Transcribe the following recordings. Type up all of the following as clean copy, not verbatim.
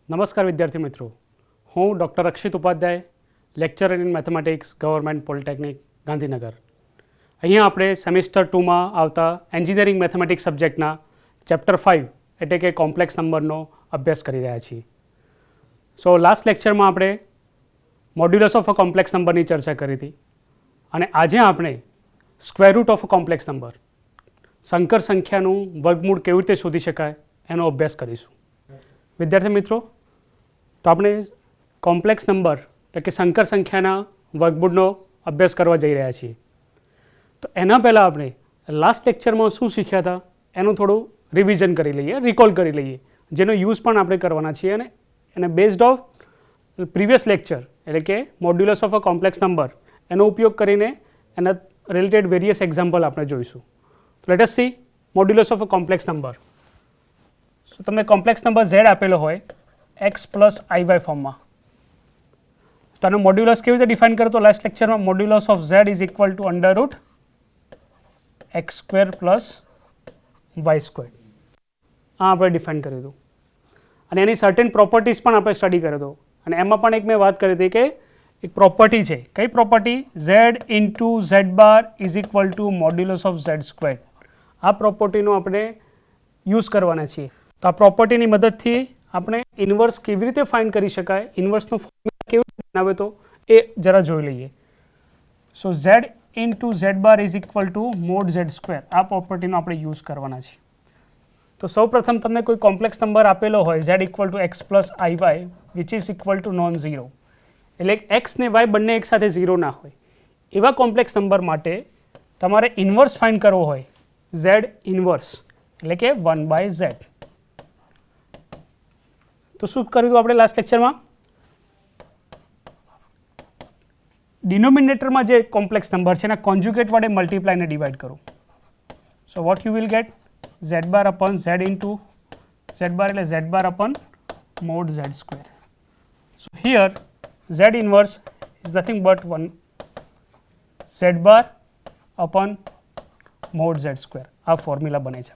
નમસ્કાર વિદ્યાર્થી મિત્રો, હું doctor Akshit Upadhyay, lecturer in mathematics, government polytechnic Gandhinagar. અહીંયા આપણે સેમિસ્ટર 2માં આવતા એન્જિનિયરિંગ મેથેમેટિક્સ સબ્જેક્ટના ચેપ્ટર 5 એટલે કે કોમ્પ્લેક્સ નંબરનો અભ્યાસ કરી રહ્યા છીએ. સો લાસ્ટ લેક્ચરમાં આપણે મોડ્યુલસ ઓફ અ કોમ્પ્લેક્સ નંબરની ચર્ચા કરી હતી અને આજે આપણે square root of a complex number, સંકર સંખ્યાનું વર્ગમૂળ કેવી રીતે શોધી શકાય એનો અભ્યાસ કરીશું. વિદ્યાર્થી મિત્રો, તો આપણે કોમ્પ્લેક્સ નંબર એટલે કે સંકર સંખ્યાના વર્ગમૂળનો અભ્યાસ કરવા જઈ રહ્યા છીએ. તો એના પહેલાં આપણે લાસ્ટ લેક્ચરમાં શું શીખ્યા હતા એનું થોડું રિવિઝન કરી લઈએ, રિકોલ કરી લઈએ, જેનો યુઝ પણ આપણે કરવાના છીએ અને એને બેઝડ ઓફ પ્રીવિયસ લેક્ચર એટલે કે modulus of a complex number એનો ઉપયોગ કરીને એના રિલેટેડ વેરિયસ એક્ઝામ્પલ આપણે જોઈશું. તો let us see modulus of a complex number. So તમને કોમ્પ્લેક્સ નંબર ઝેડ આપેલો હોય એક્સ પ્લસ આઈ ફોર્મમાં, તો આનો મોડ્યુલસ કેવી રીતે ડિફાઇન કરતો? લાસ્ટ લેક્ચરમાં modulus of Z is equal to under root x square plus Y square, આ આપણે ડિફાઇન કર્યું હતું અને એની સર્ટેન પ્રોપર્ટીઝ પણ આપણે સ્ટડી કર્યો હતો. અને એમાં પણ એક મેં વાત કરી હતી કે એક પ્રોપર્ટી છે. કઈ property? Z into z bar is equal two modulus of Z square. આ પ્રોપર્ટીનો આપણે યુઝ કરવાના છીએ. તો આ પ્રોપર્ટીની મદદથી આપણે ઇન્વર્સ કેવી રીતે ફાઇન્ડ કરી શકાય, ઇન્વર્સનો ફોર્મ્યુલા કેવી રીતે બનાવે તો એ જરા જોઈ લઈએ. So z into z bar is equal to mod Z square, આ પ્રોપર્ટીનો આપણે યુઝ કરવાના છીએ. તો સૌ પ્રથમ તમને કોઈ કોમ્પ્લેક્સ નંબર આપેલો હોય z equal to x plus i y which is equal to non zero, એટલે એક્સ ને વાય બંને એક સાથે ઝીરો ના હોય એવા કોમ્પ્લેક્સ નંબર માટે તમારે ઇન્વર્સ ફાઇન્ડ કરવો હોય ઝેડ ઇન્વર્સ એટલે કે 1/z. તો શું કર્યું હતું આપણે લાસ્ટ લેક્ચરમાં? ડિનોમિનેટરમાં જે કોમ્પ્લેક્સ નંબર છે એના કોન્જ્યુગેટ વડે મલ્ટીપ્લાયને ડિવાઈડ કરો. સો what you will gate? z bar upon z into z બાર એટલે z bar upon mod z square. So here z inverse is nothing but 1 z bar upon mod z square. આ formula બને છે.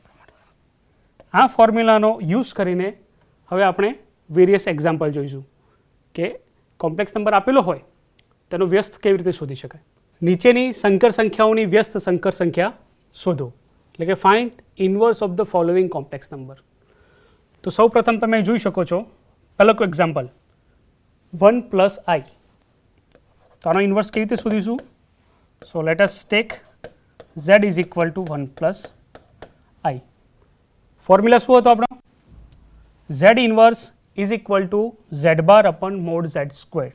આ ફોર્મ્યુલાનો use કરીને હવે આપણે various example જોઈશું કે કોમ્પ્લેક્સ નંબર આપેલો હોય તેનો વ્યસ્ત કેવી રીતે શોધી શકાય. નીચેની સંકર સંખ્યાઓની વ્યસ્ત સંકર સંખ્યા શોધો, એટલે કે find inverse of the following complex number. તો સૌ પ્રથમ તમે જોઈ શકો છો પહેલો કોઈ એક્ઝામ્પલ 1 પ્લસ આઈ. તો આનો ઇન્વર્સ કેવી રીતે શોધીશું? So let us take z is equal to 1 plus i. Formula શું હતો આપણો? z inverse is equal to z bar upon mod z square.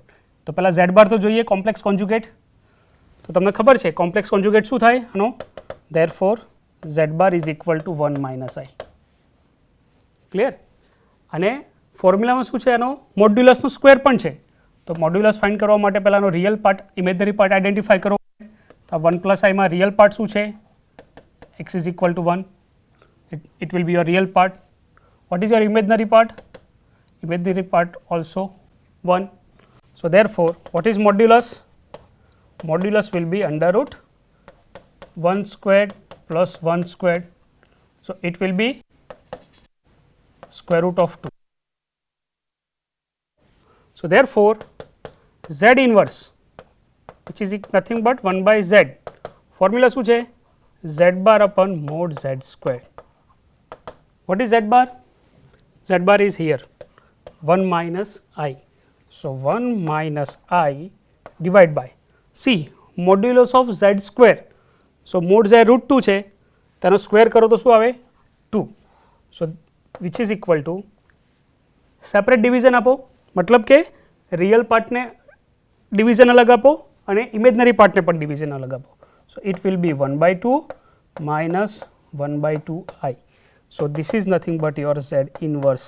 તો પહેલાં z બાર તો જોઈએ, કોમ્પ્લેક્સ કોન્જ્યુગેટ. તો તમને ખબર છે કોમ્પ્લેક્સ કોન્જ્યુગેટ શું થાય આનો? Therefore z bar is equal to 1 minus I. Clear? અને ફોર્મ્યુલામાં શું છે એનો? મોડ્યુલસનો સ્ક્વેર પણ છે. તો મોડ્યુલસ ફાઇન્ડ કરવા માટે પહેલાંનો real part, imaginary part identify કરવો. તો 1 પ્લસ આઈમાં રિયલ પાર્ટ શું છે? x is equal to 1. It will be your real part. What is your imaginary part? Imaginary part also 1. So therefore, what is modulus? Modulus will be under root 1 squared plus 1 squared. So it will be square root of 2. So therefore, z inverse, which is nothing but 1 by z. Formula શું છે? z bar upon mod z square. What is z bar? Z bar is here 1 minus I. So 1 minus I divide by C modulus of z square. So mod z root 2 છે તેનો square કરો તો શું આવે? 2. So which is equal to separate division આપો, મતલબ કે real પાર્ટને ડિવિઝન અલગ આપો અને ઇમેજનરી પાર્ટને પણ ડિવિઝન અલગ આપો. So it will be 1/2 minus 1/2 I. So this is nothing but your z inverse.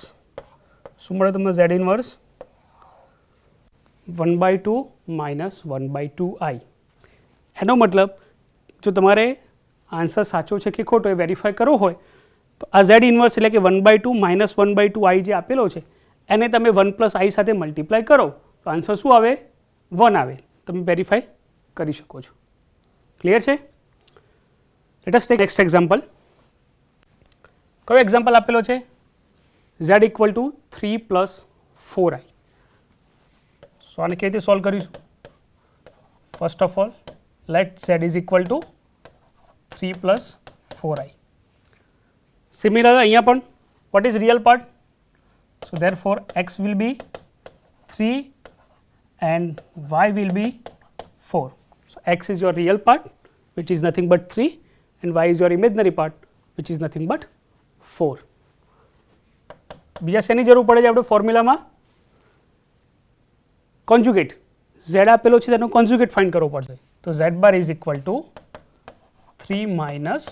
શું મળે તમને? z inverse 1/2 minus 1/2 I. એનો મતલબ જો તમારે આન્સર સાચો છે કે ખોટો એ વેરીફાઈ કરવો હોય તો આ z ઇન્વર્સ એટલે કે 1/2 માઇનસ 1/2 I જે આપેલો છે એને તમે 1 પ્લસ આઈ સાથે મલ્ટીપ્લાય કરો તો આન્સર શું આવે? 1 આવે. તમે વેરીફાઈ કરી શકો છો. ક્લિયર છે? Let us take next example. કયો એક્ઝામ્પલ આપેલો છે? z equal to 3 plus 4i. So આને કેવી રીતે સોલ્વ કરીશું? First of all let z is equal to 3 plus 4i. Similar અહીંયા પણ what is real part? So therefore x will be 3 and y will be 4. So x is your real part which is nothing but 3 and y is your imaginary part which is nothing but 4. બીજા શેની જરૂર પડે છે આપણે ફોર્મ્યુલામાં? Conjugate. z આપેલો છે તેનો conjugate find કરવો પડશે. તો z bar is equal to 3 minus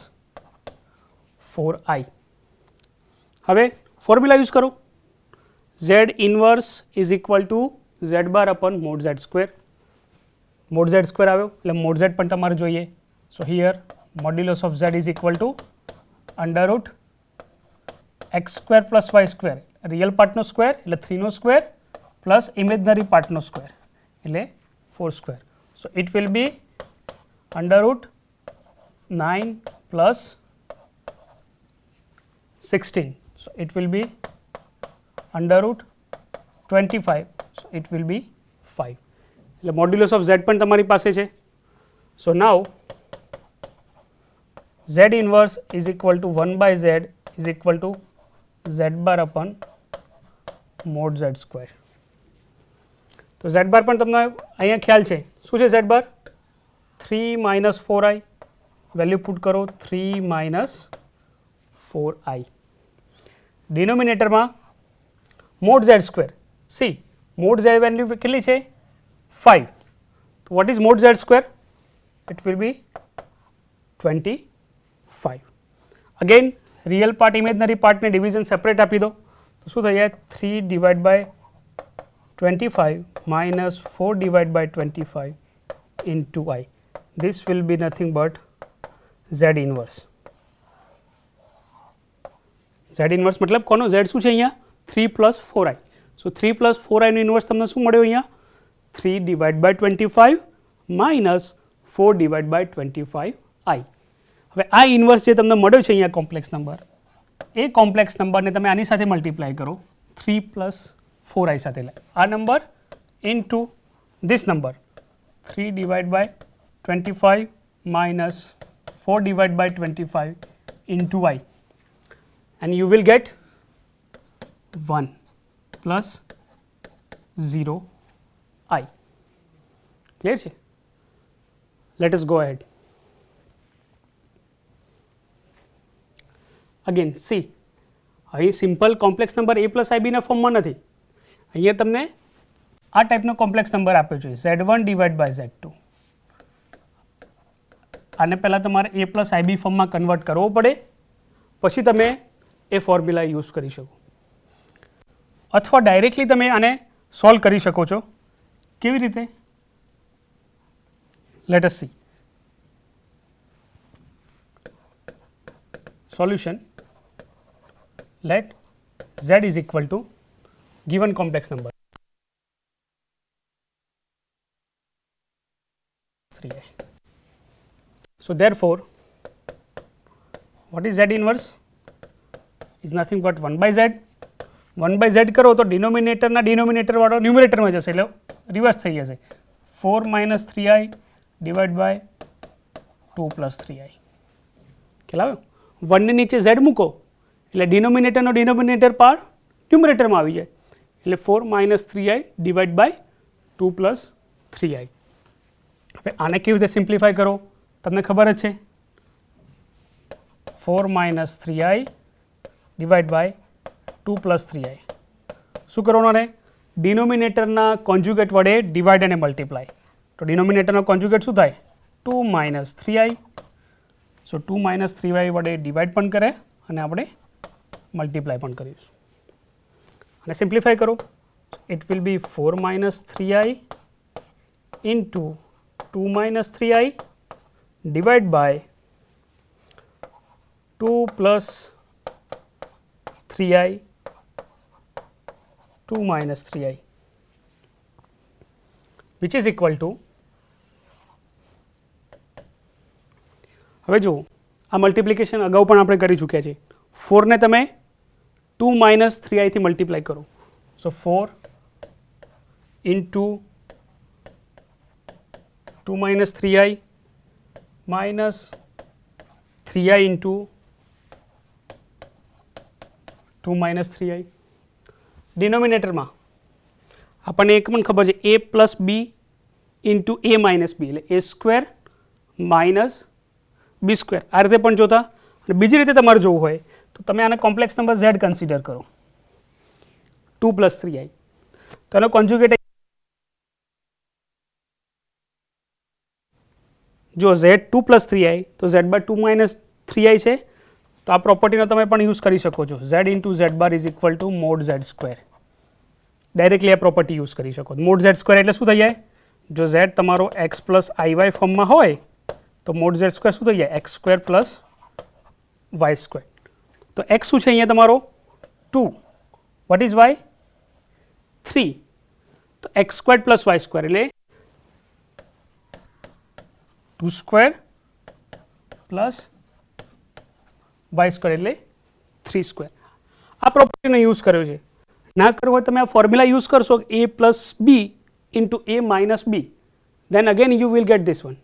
4i. હવે ફોર્મ્યુલા યુઝ કરો. z inverse is equal to z bar upon mod z square. Mod z square આવ્યો એટલે મોડ z પણ તમારે જોઈએ. So here modulus of z is equal to under root x square plus y square, real પાર્ટનો square એટલે 3નો square plus imaginary પાર્ટનો square એટલે 4 square. So it will be under route 9 plus 16. So it will be under root 25. So it will be 5. એટલે modulus of z પણ તમારી પાસે છે. So now z inverse is equal to 1 by z is equal to z bar upon mod z square. તો z bar પણ તમને અહીંયા ખ્યાલ છે. શું છે z bar? 3 minus 4i. Value put કરો 3 માઇનસ 4i. ડિનોમિનેટરમાં mod z square. See mod z value કેટલી છે? 5. તો what is mod z square? It will be 25. Again real part imaginary પાર્ટને ડિવિઝન સેપરેટ આપી દો તો શું થઈ જાય? 3 divide by 25 minus 4 divide by 25 into i. This will be nothing but z inverse. z inverse મતલબ કોનો? z શું છે અહીંયા? 3 પ્લસ 4i. સો 3 પ્લસ 4iનું ઇન્વર્સ તમને શું મળ્યો અહીંયા? 3 divide by 25 minus 4 divide by 25i. હવે આ ઇન્વર્સ જે તમને મળ્યો છે અહીંયા કોમ્પ્લેક્સ નંબર, એ કોમ્પ્લેક્સ નંબરને તમે આની સાથે મલ્ટીપ્લાય કરો 3 પ્લસ 4i સાથે. આ number into this number 3 divide by 25 minus 4 divide by 25 into i. And you will get 1 plus 0 I. Clear છે? Let us go ahead. Again see, અહીં simple complex number a plus ibના ફોર્મમાં નથી. અહીંયા તમને આ ટાઈપનો કોમ્પ્લેક્સ નંબર આપ્યો છે z1 ડિવાઇડ બાય z2. આને પહેલાં તમારે a પ્લસ ib ફોર્મમાં કન્વર્ટ કરવો પડે, પછી તમે એ ફોર્મ્યુલા યુઝ કરી શકો, અથવા ડાયરેક્ટલી તમે આને સોલ્વ કરી શકો છો. કેવી રીતે? Let us see. Solution. Let z is equal to given complex number 3i. So therefore what is z inverse? Is nothing but 1 by z. 1 by z કરો તો ડિનોમિનેટરના ડિનોમિનેટર વાળો ન્યુમરેટરમાં જશે એટલે રિવર્સ થઈ જશે. 4 minus 3i divide by 2 plus 3i. ખ્યાલ આવ્યો? 1 ની નીચે z મૂકો એટલે ડિનોમિનેટરનો ડિનોમિનેટર પાર ન્યુમરેટરમાં આવી જાય એટલે 4 minus 3i divide by 2 plus 3i. હવે આને કેવી રીતે સિમ્પ્લિફાય કરો? તમને ખબર જ છે 4 minus 3i divide by 2 plus 3i. શું કરવાનું? ને ડિનોમિનેટરના કોન્જ્યુગેટ વડે ડિવાઇડ અને મલ્ટીપ્લાય. તો ડિનોમિનેટરનો કોન્જ્યુગેટ શું થાય? 2 માઇનસ 3i. સો 2 માઇનસ 3i વડે ડિવાઇડ પણ કરે અને આપણે મલ્ટીપ્લાય પણ કરીશું. અને સિમ્પ્લિફાય કરો. It will be 4 minus 3i into 2 minus 3i divide by 2 plus 3i 2 minus 3i which is equal to, હવે જુઓ આ મલ્ટિપ્લિકેશન અગાઉ પણ આપણે કરી ચૂક્યા છે. 4 ને તમે 2 minus 3i થી મલ્ટીપ્લાય કરો. સો 4 into 2 minus 3i minus 3i into 2 minus 3i. ડિનોમિનેટરમાં આપણને એક પણ ખબર છે a plus b into a minus b એટલે a square minus B square. આ રીતે પણ જોતા. અને બીજી રીતે તમારે જોવું હોય તો તમે આને કોમ્પ્લેક્સ નંબર z કન્સિડર કરો 2 પ્લસ 3i તો એનો કોન્જ્યુગેટ જો z 2 પ્લસ 3i તો z બાર 2 માઇનસ 3i છે તો આ પ્રોપર્ટીનો તમે પણ યુઝ કરી શકો છો z into z bar is equal to mod z square. Directly આ પ્રોપર્ટી યુઝ કરી શકો. મોડ z સ્ક્વેર એટલે શું થઈ જાય જો z તમારો x પ્લસ આઈ ફોર્મમાં હોય તો મોડ z સ્ક્વેર શું થઈ જાય x square plus Y square. તો x શું છે અહીંયા તમારો 2 વોટ ઇઝ y 3 તો x square plus Y square એટલે 2 સ્ક્વેર પ્લસ વાય સ્ક્વેર એટલે 3 સ્ક્વેર. આ પ્રોપર્ટીનો યુઝ કર્યો છે. ના કરવો હોય તમે આ ફોર્મ્યુલા યુઝ કરશો a plus b into a minus b then again you will get this one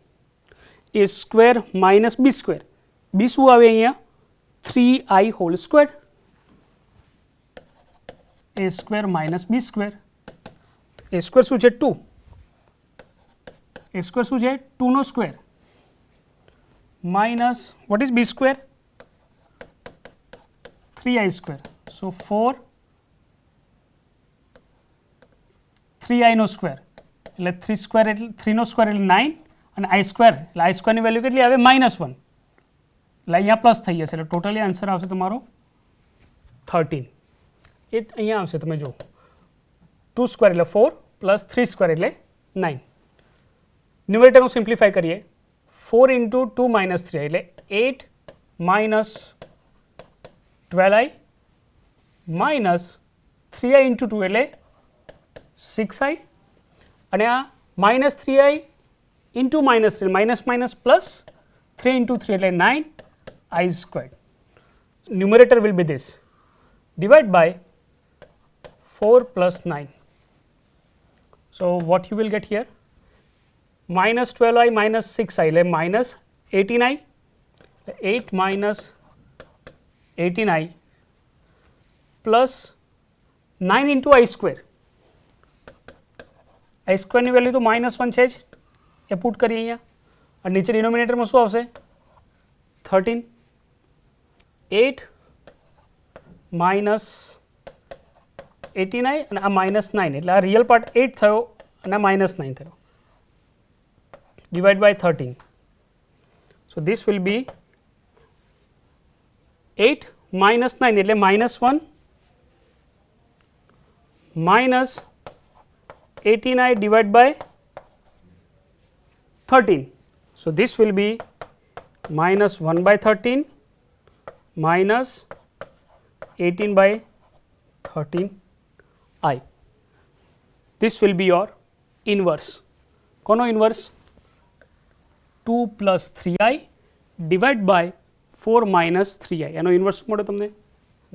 a square minus B square. B શું આવે અહીંયા 3i whole square a square minus B square. a square શું છે 2 a square શું છે 2 નો square minus what is b square 3i square. So 4 3i નો square એટલે 3 સ્ક્વેર એટલે 3 નો સ્ક્વેર એટલે 9 અને i સ્ક્વેર એટલે i સ્ક્વેરની વેલ્યુ કેટલી આવે -1 એટલે અહીંયા પ્લસ થઈ જશે એટલે ટોટલી આન્સર આવશે તમારો 13. એ અહીંયા આવશે તમે જુઓ 2 સ્ક્વેર એટલે 4 પ્લસ 3 સ્ક્વેર એટલે 9. ન્યુમરેટરનું સિમ્પ્લિફાય કરીએ 4 ઇન્ટુ 2 માઇનસ 3 એટલે 8 minus 12i minus 3i into 2 એટલે 6i અને આ minus 3i into minus 3 minus minus plus 3 into 3 એટલે 9i squared. Numerator will be this divide by 4 plus 9. So what you will get here minus 12i minus 6i એટલે minus 18i 8 minus 18i plus 9 into i square. i square ની value તો -1 છે જ એ put કરીએ અહીંયા અને નીચે ડિનોમિનેટરમાં શું આવશે 13 8 માઇનસ 18i અને આ -9 એટલે આ રિયલ પાર્ટ 8 થયો અને આ -9 થયો divide by 13. So this will be 8 minus 9 એટલે -1 minus 18i divided by 13. So this will be -1 by 13 minus 18 by 13i. This will be your inverse. કોનો inverse? 2 plus 3i divided by 4 minus 3i. એનો inverse શું મળે તમને?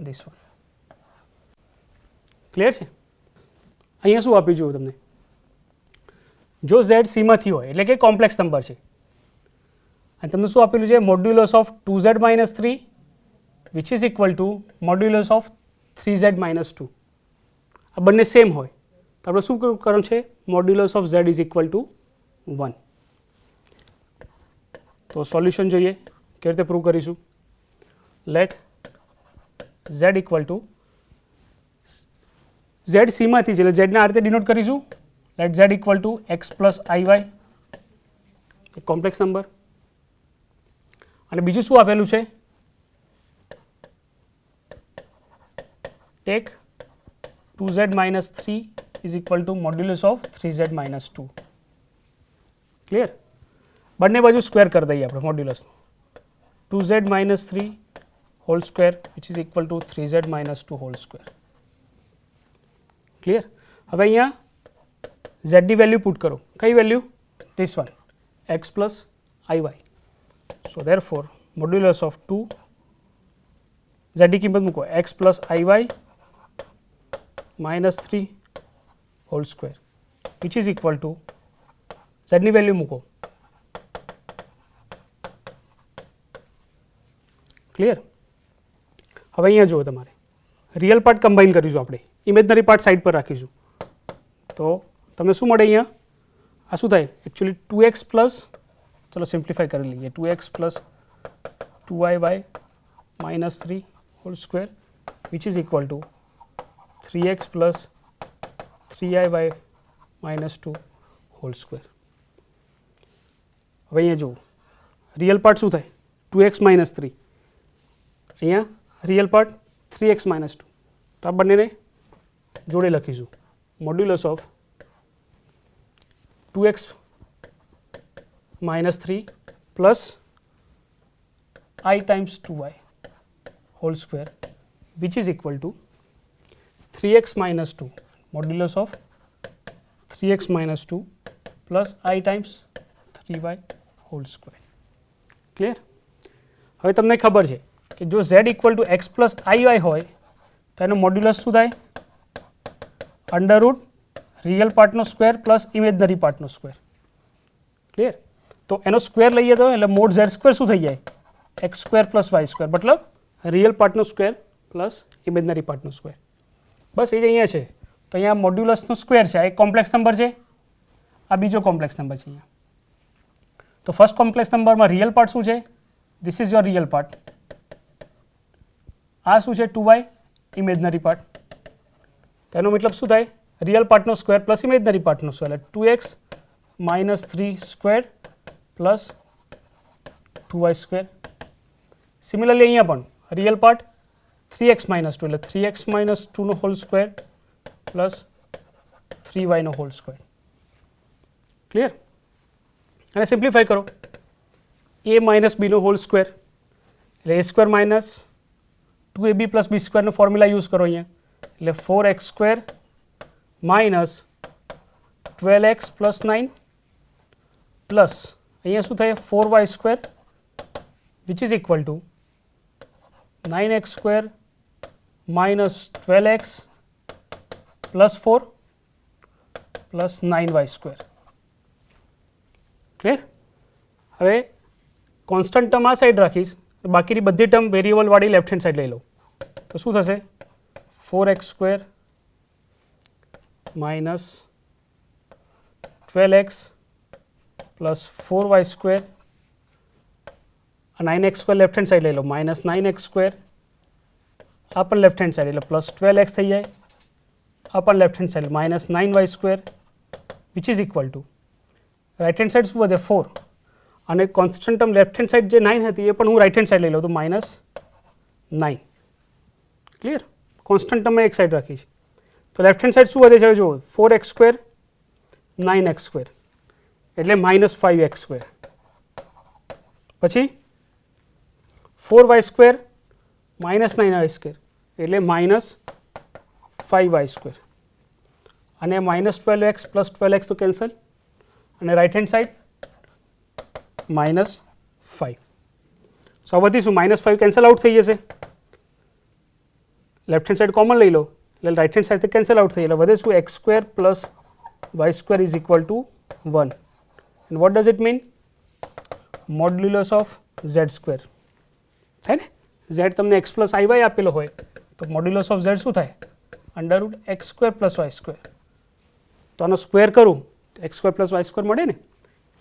This one. Clear છે? અહીંયા શું આપ્યું જોયું તમને? જો z સીમાંથી હોય એટલે કે કોમ્પ્લેક્સ નંબર છે અને તમને શું આપેલું છે modulus of 2z minus 3 which is equal to modulus of 3z minus 2. આ બંને સેમ હોય તો આપણે શું કરવાનું છે modulus of z is equal to 1. તો સોલ્યુશન જોઈએ કેવી રીતે પ્રૂવ કરીશું. Let z equal to z સીમાંથી છે એટલે z ને આ રીતે ડિનોટ કરીશું. Let z equal to x plus iy એક કોમ્પ્લેક્સ નંબર અને બીજું શું આપેલું છે take 2z minus 3 is equal to modulus of 3z minus 2. Clear? બંને બાજુ સ્ક્વેર કરી દઈએ આપણે modulus 2z minus 3 whole square which is equal to 3z minus 2 whole square. Clear? હવે અહીંયા z ની વેલ્યુ પુટ કરો. કઈ value? This one x plus iy. So therefore modulus of 2 z ની કિંમત મૂકો x plus iy minus 3 whole square which is equal to ઝેડની value મૂકો. ક્લિયર? હવે અહીંયા જુઓ, તમારે રિયલ પાર્ટ કમ્બાઈન કરીશું, આપણે ઇમેજનરી પાર્ટ સાઈડ પર રાખીશું. તો તમને શું મળે અહીંયા? આ શું થાય? એકચ્યુઅલી 2x પ્લસ, ચલો સિમ્પ્લિફાઈ કરી લઈએ, 2x plus 2y minus 3 whole square which is equal to 3x plus 3y minus 2 whole square. હવે અહીંયા જુઓ, રિયલ પાર્ટ શું થાય? 2x માઇનસ 3, અહીંયા રિયલ પાર્ટ 3x માઇનસ 2. તો આ બંનેને જોડે લખીશું, modulus of 2x minus 3 plus I times 2y whole square which is equal to 3x minus 2 modulus of 3x minus 2 plus I times 3y whole square. Clear? હવે તમને ખબર છે કે જો z equal to x plus IY હોય તો એનો modulus શું થાય? અંડર રૂટ રિયલ પાર્ટનો સ્ક્વેર પ્લસ ઇમેજનરી પાર્ટનો સ્ક્વેર. ક્લિયર? તો એનો સ્ક્વેર લઈએ તો એટલે મોડ z સ્ક્વેર શું થઈ જાય? x square plus y square, મતલબ રિયલ પાર્ટનો સ્ક્વેર પ્લસ ઇમેજનરી પાર્ટનો સ્ક્વેર. બસ એ જ અહીંયા છે. તો અહીંયા મોડ્યુલસનો સ્ક્વેર છે, આ એક કોમ્પ્લેક્સ નંબર છે, આ બીજો કોમ્પ્લેક્સ નંબર છે અહીંયા. તો ફર્સ્ટ કોમ્પ્લેક્સ નંબરમાં રિયલ પાર્ટ શું છે? This is your real part. આ શું છે? 2y imaginary part. તેનો મતલબ શું થાય? રિયલ પાર્ટનો સ્ક્વેર પ્લસ ઇમેજનરી પાર્ટનો સ્ક્વેર એટલે 2x minus 3 square plus 2y square. Similarly અહીંયા પણ રિયલ પાર્ટ 3x માઇનસ 2 એટલે 3x માઇનસ 2 નો હોલ સ્ક્વેર પ્લસ 3y નો હોલ સ્ક્વેર. ક્લિયર? અને સિમ્પ્લિફાઈ કરો, a માઇનસ b નો હોલ સ્ક્વેર એટલે a square minus 2ab plus b સ્ક્વેરનો ફોર્મ્યુલા યુઝ કરો અહીંયા, એટલે 4x square minus 12x plus 9 plus અહીંયા શું થાય? 4y square which is equal two 9x square minus 12x plus 4 plus 9y square. Clear? હવે constant term આ side રાખીશ, બાકીની બધી ટર્મ વેરિયેબલ વાળી લેફ્ટ હેન્ડ સાઈડ લઈ લો તો શું થશે? 4x square minus 12x plus 4y square, 9x square left hand side લઈ લો, માઇનસ 9x સ્ક્વેર, આ પણ લેફ્ટ હેન્ડ સાઈડ એટલે પ્લસ 12x થઈ જાય, આ પણ left hand side minus 9y square which is equal to right hand side શું વધે? 4, અને constant term left hand side જે 9 હતી એ પણ હું રાઇટ હેન્ડ સાઈડ લઈ લઉં તો માઇનસ 9. ક્લિયર? કોન્સ્ટન્ટ ટર્મ એક સાઈડ રાખી છે તો લેફ્ટ હેન્ડ સાઈડ શું વધે છે? જુઓ, 4x સ્ક્વેર 9x સ્ક્વેર એટલે માઇનસ 5x સ્ક્વેર, પછી 4y square minus 9y square એટલે માઇનસ 5y સ્ક્વેર, અને માઇનસ 12x પ્લસ 12x તો કેન્સલ, અને રાઇટ હેન્ડ સાઈડ માઇનસ 5. સો આ બધી શું? માઇનસ 5 કેન્સલ આઉટ થઈ જશે, લેફ્ટ હેન્ડ સાઈડ કોમન લઈ લો એટલે રાઇટ હેન્ડ સાઈડથી કેન્સલ આઉટ થઈ એટલે વધે શું? x square plus y square is equal to 1. And what does it mean? Modulus of z square થાય ને? z તમને x પ્લસ iy આપેલો હોય તો મોડ્યુલસ ઓફ z શું થાય? Under root x square plus y square. તો આનો સ્ક્વેર કરું તો x square plus y square મળે ને,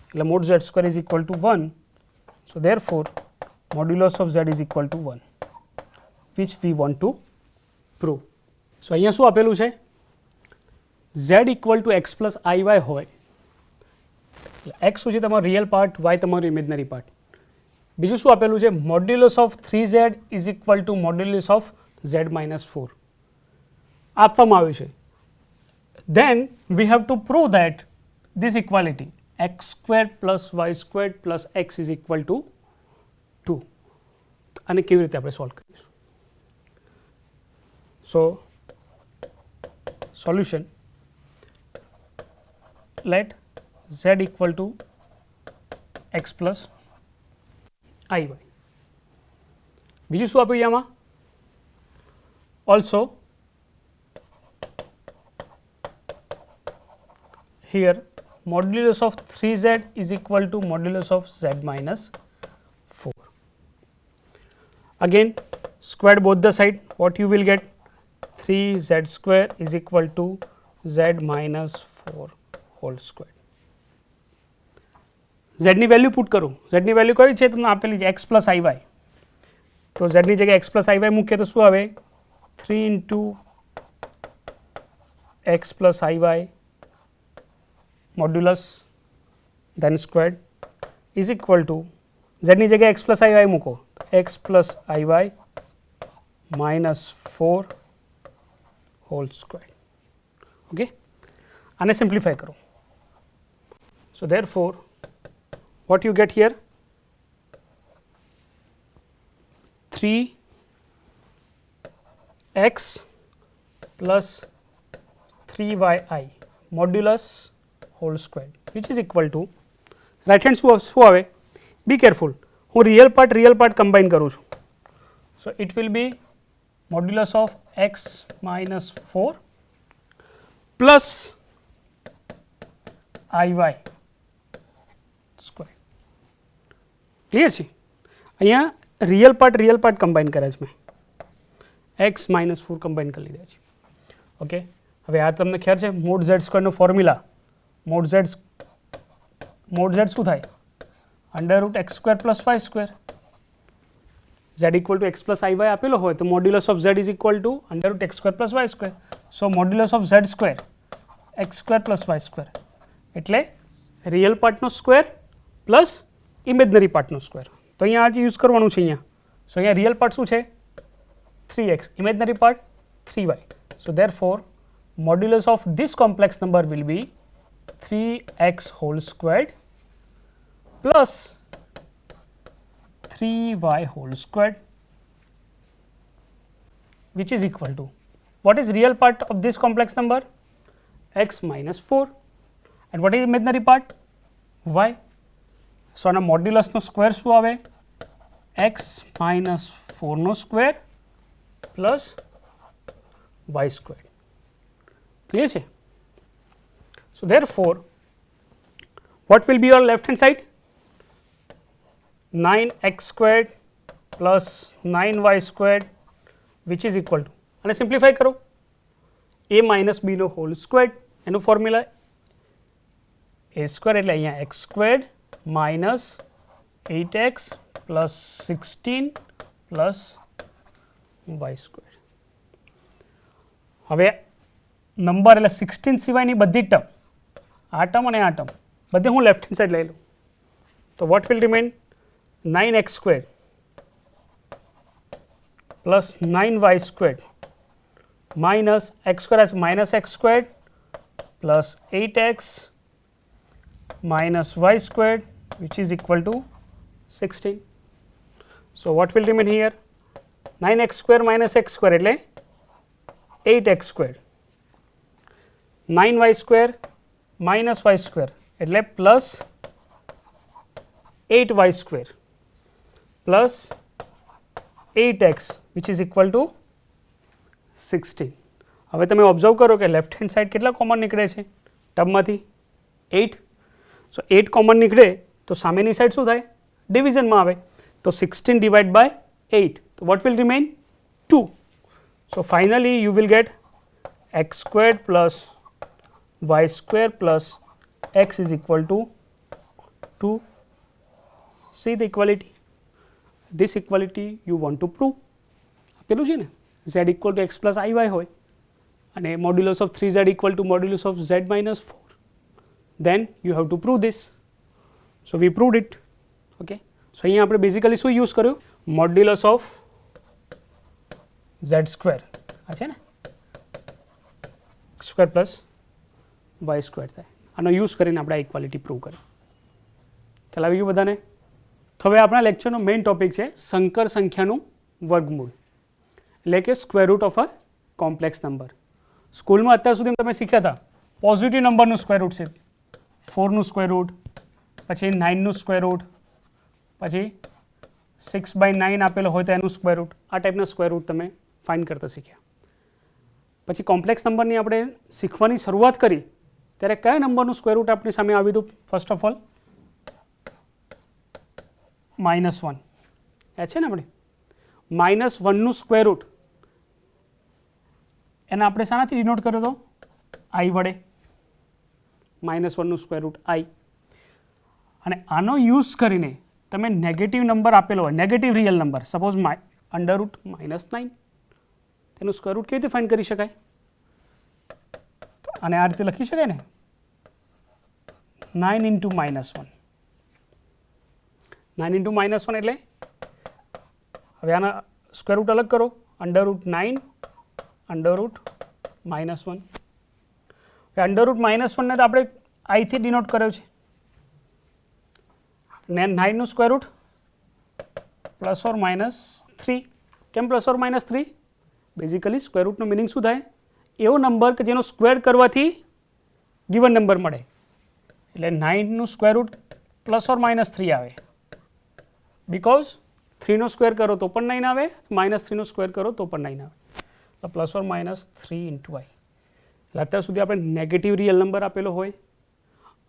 એટલે mod z square is equal to 1. So therefore modulus of z is equal to 1 which we want to prove. So અહીંયા શું આપેલું છે? z equal to x plus iy હોય, x શું છે? તમારો રિયલ પાર્ટ, y તમારું ઇમેજનરી પાર્ટ. બીજું શું આપેલું છે? Modulus of 3z is equal two modulus of z minus 4 આપવામાં આવ્યું છે. Then we have to prove that this equality x squared plus y squared plus x is equal to 2. અને કેવી રીતે આપણે સોલ્વ કરીશું? So solution, let z equal to x plus iy. બીજું શું આપ્યું આમાં? Also here modulus of 3z is equal to modulus of z minus 4. Again square both the side, what you will get, 3z square is equal to z minus 4 whole square. z ની value put કરું, z ની value કઈ છે તમને આપેલી છે x plus iy, તો z ની જગ્યાએ x પ્લસ iy મૂકીએ તો શું આવે, 3 into x plus iy modulus then squared is equal to z ની જગ્યાએ x plus iy મૂકો, x plus iy minus 4 whole squared. Okay, આને સિમ્પ્લિફાય કરો. So therefore what you get here, 3x plus 3y modulus whole squared which is equal to, right hand શું આવે, be careful, હું real part combine કરું છું. So it will be modulus of x minus 4 plus iy square. Clear છે, અહીંયા real part combine કરે છે મેં, x minus 4 કમ્બાઈન કરી લીધા છે. ઓકે, હવે આ તમને ખ્યાલ છે મોડ z સ્ક્વેરનો ફોર્મ્યુલા, મોડ z શું થાય, under root x square plus Y square, z equal to x plus iy આપેલો હોય તો modulus of z is equal to under root x square plus Y square. So modulus of z square x square plus Y square એટલે real પાર્ટનો square plus imaginary પાર્ટનો square. તો અહીંયા આજે use કરવાનું છે અહીંયા. સો અહીંયા રિયલ પાર્ટ શું છે, 3x, imaginary part 3y. So therefore modulus of this complex number will be 3x whole squared plus 3y whole squared which is equal to, what is real part of this complex number, x minus 4, and what is imaginary part, y. So આના modulus નો square શું આવે, x minus 4 નો square plus y squared. Clear છે. So therefore what will be your left hand side, 9x squared plus 9y squared which is equal to, અને simplify કરો, a minus b નો whole squared, એનું formula a square એટલે અહીંયા x squared minus 8x plus 16 plus y squared. હવે number એટલે 16 સિવાયની બધી ટર્મ, આ ટર્મ અને આ ટર્મ બધે હું લેફ્ટ હેન્ડ સાઈડ લઈ લઉં તો what will remain, 9x squared plus 9y squared minus x squared as minus x squared plus 8x minus y squared which is equal to 16. So what will remain here, 9x square minus x square એટલે 8x squared, 9y square minus y square એટલે plus 8y square plus 8x which is equal to 16. હવે તમે observe કરો કે left hand side કેટલા common નીકળે છે ટર્મમાંથી, 8. સો 8 common નીકળે તો સામેની સાઈડ શું થાય, ડિવિઝનમાં આવે, તો 16 ડિવાઇડ બાય 8, તો what will remain, 2. So finally you will gate x squared plus y square plus x is equal to 2. See the equality, this equality you want to prove. આપેલું છે ને z equal to x plus iy હોય અને modulus of 3z equal to modulus of z minus 4, then you have to prove this. So we proved it. Okay, so અહીંયા આપણે basically શું use કર્યું, modulus of z square, આ છે ને square plus y square થાય, આનો use કરીને આપણે આ ઇક્વાલિટી પ્રૂવ કરી. ખ્યાલ આવી ગયું બધાને. હવે આપણા લેક્ચરનો મેઇન ટોપિક છે સંકર સંખ્યાનું વર્ગમૂળ, એટલે કે square root of a complex number. સ્કૂલમાં અત્યાર સુધી તમે શીખ્યા હતા પોઝિટિવ નંબરનું સ્ક્વેર રૂટ છે, 4નું સ્ક્વેર રૂટ, પછી 9નું સ્ક્વેર રૂટ, પછી 6/9 આપેલો હોય તો એનું સ્ક્વેર રૂટ, આ ટાઈપના સ્ક્વેર રૂટ તમે ફાઇન્ડ કરતા શીખ્યા. પછી કોમ્પ્લેક્સ નંબરની આપણે શીખવાની શરૂઆત કરી ત્યારે કયા નંબરનું સ્ક્વેર રૂટ આપણી સામે આવ્યું હતું? ફર્સ્ટ ઓફ ઓલ -1 યાદ છે ને આપણે -1નું સ્ક્વેર રૂટ એને આપણે શાનાથી ડિનોટ કર્યો હતો? I વડે. -1નું સ્ક્વેર રૂટ I. અને આનો યુઝ કરીને તમે નેગેટિવ નંબર આપેલો હોય, નેગેટિવ રિયલ નંબર, સપોઝ √-9, તેનું સ્ક્વેર રૂટ કેવી રીતે ફાઇન્ડ કરી શકાય? અને આ રીતે લખી શકાય ને, 9 × -1. 9 × -1 એટલે હવે આના સ્ક્વેર રૂટ અલગ કરો, √9 √-1. √-1 ને તો આપણે I થી ડિનોટ કર્યો છે, ને 9 નું સ્ક્વેર રૂટ ±3. કેમ ±3? બેઝિકલી સ્ક્વેર રૂટનું મિનિંગ શું થાય? એવો નંબર કે જેનો સ્ક્વેર કરવાથી ગિવન નંબર મળે. એટલે 9 નું સ્ક્વેર રૂટ ±3 આવે, બીકોઝ 3 નો સ્ક્વેર કરો તો પણ 9 આવે, -3 નો સ્ક્વેર કરો તો પણ 9 આવે, તો ±3 × I. એટલે અત્યાર સુધી આપણે નેગેટિવ રિયલ નંબર આપેલો હોય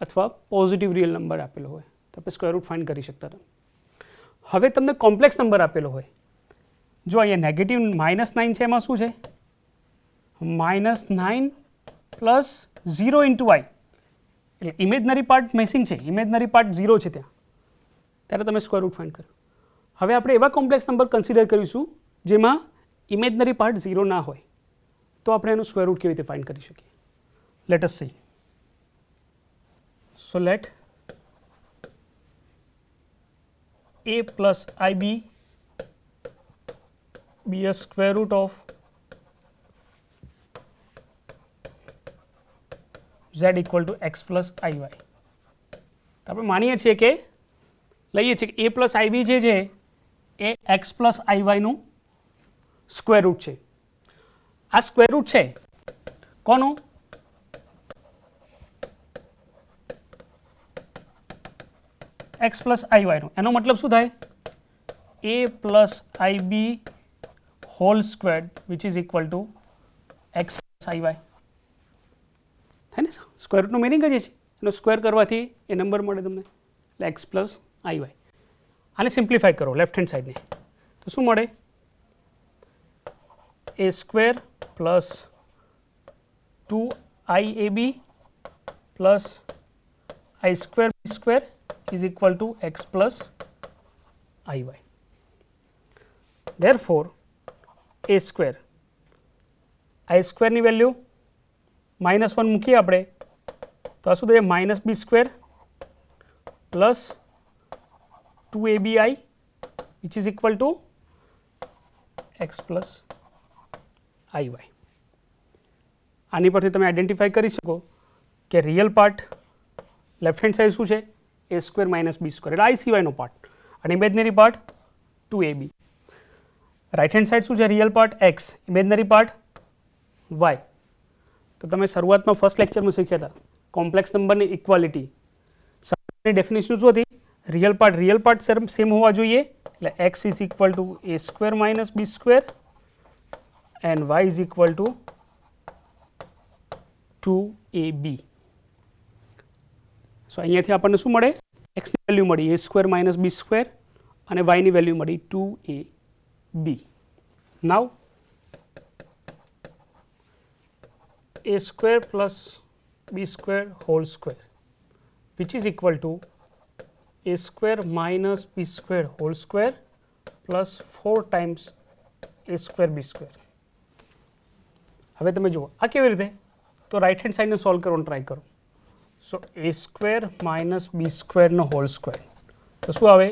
અથવા પોઝિટિવ રિયલ નંબર આપેલો હોય તો આપણે સ્ક્વેર રૂટ ફાઇન્ડ કરી શકતા હતા. હવે તમને કોમ્પ્લેક્સ નંબર આપેલો હોય, જો અહીંયા નેગેટિવ -9 છે, એમાં શું છે? -9 + 0 × I. એટલે ઇમેજનરી પાર્ટ મિસિંગ છે, ઇમેજનરી પાર્ટ 0 છે ત્યાં, ત્યારે તમે સ્ક્વેર રૂટ ફાઇન્ડ કર્યો. હવે આપણે એવા કોમ્પ્લેક્સ નંબર કન્સિડર કરીશું જેમાં ઇમેજનરી પાર્ટ 0 ના હોય, તો આપણે એનું સ્ક્વેર રૂટ કેવી રીતે ફાઇન્ડ કરી શકીએ? Late us C. So let a plus ib be a square root of z equal to x plus iy. તો આપણે માનીએ છીએ કે લઈએ છીએ કે a plus ib જે છે એ x plus iy નું સ્ક્વેર રૂટ છે. આ સ્ક્વેર રૂટ છે કોનું? x plus iy નું. એનો મતલબ શું થાય? a plus ib whole squared which is equal to x plus iy. થાય ને? સ્ક્વેર રૂટનું મિનિંગ જ છે, એનો સ્ક્વેર કરવાથી એ નંબર મળે તમને, એટલે x plus iy. આને સિમ્પ્લિફાય કરો લેફ્ટ હેન્ડ સાઈડને, તો શું મળે? a square plus 2iab plus i square b square is equal to x plus iy. Therefore, a square, i square ની વેલ્યુ -1 મૂકીએ આપણે તો આ શું થાય? -b square plus 2abi which is equal to x plus iy. આની પરથી તમે આઈડેન્ટિફાઈ કરી શકો કે real part left hand side શું છે? a સ્ક્વેર - b સ્ક્વેર, એટલે I સિવાયનો પાર્ટ, અને imaginary part 2ab. Right hand side શું છે? Real part x, imaginary part y. તો તમે શરૂઆતમાં ફર્સ્ટ લેક્ચરમાં શીખ્યા હતા કોમ્પ્લેક્સ નંબરની ઇક્વાલિટી. ની ડેફિનેશન શું હતી? રિયલ પાર્ટ સેમ હોવા જોઈએ, એટલે x is equal two a square - b square and y is equal two 2ab. સો અહીંયાથી આપણને શું મળે? x ની વેલ્યુ મળી a સ્ક્વેર - b સ્ક્વેર અને y ની વેલ્યુ મળી 2ab. Now a square plus b square whole square which is equal to a square - b square whole square plus 4 times a square b square. હવે તમે જુઓ આ કેવી રીતે? તો રાઇટ હેન્ડ સાઈડને સોલ્વ કરવાનો ટ્રાય કરો. સો a સ્ક્વેર - b સ્ક્વેરનો હોલ સ્ક્વેર, તો શું આવે?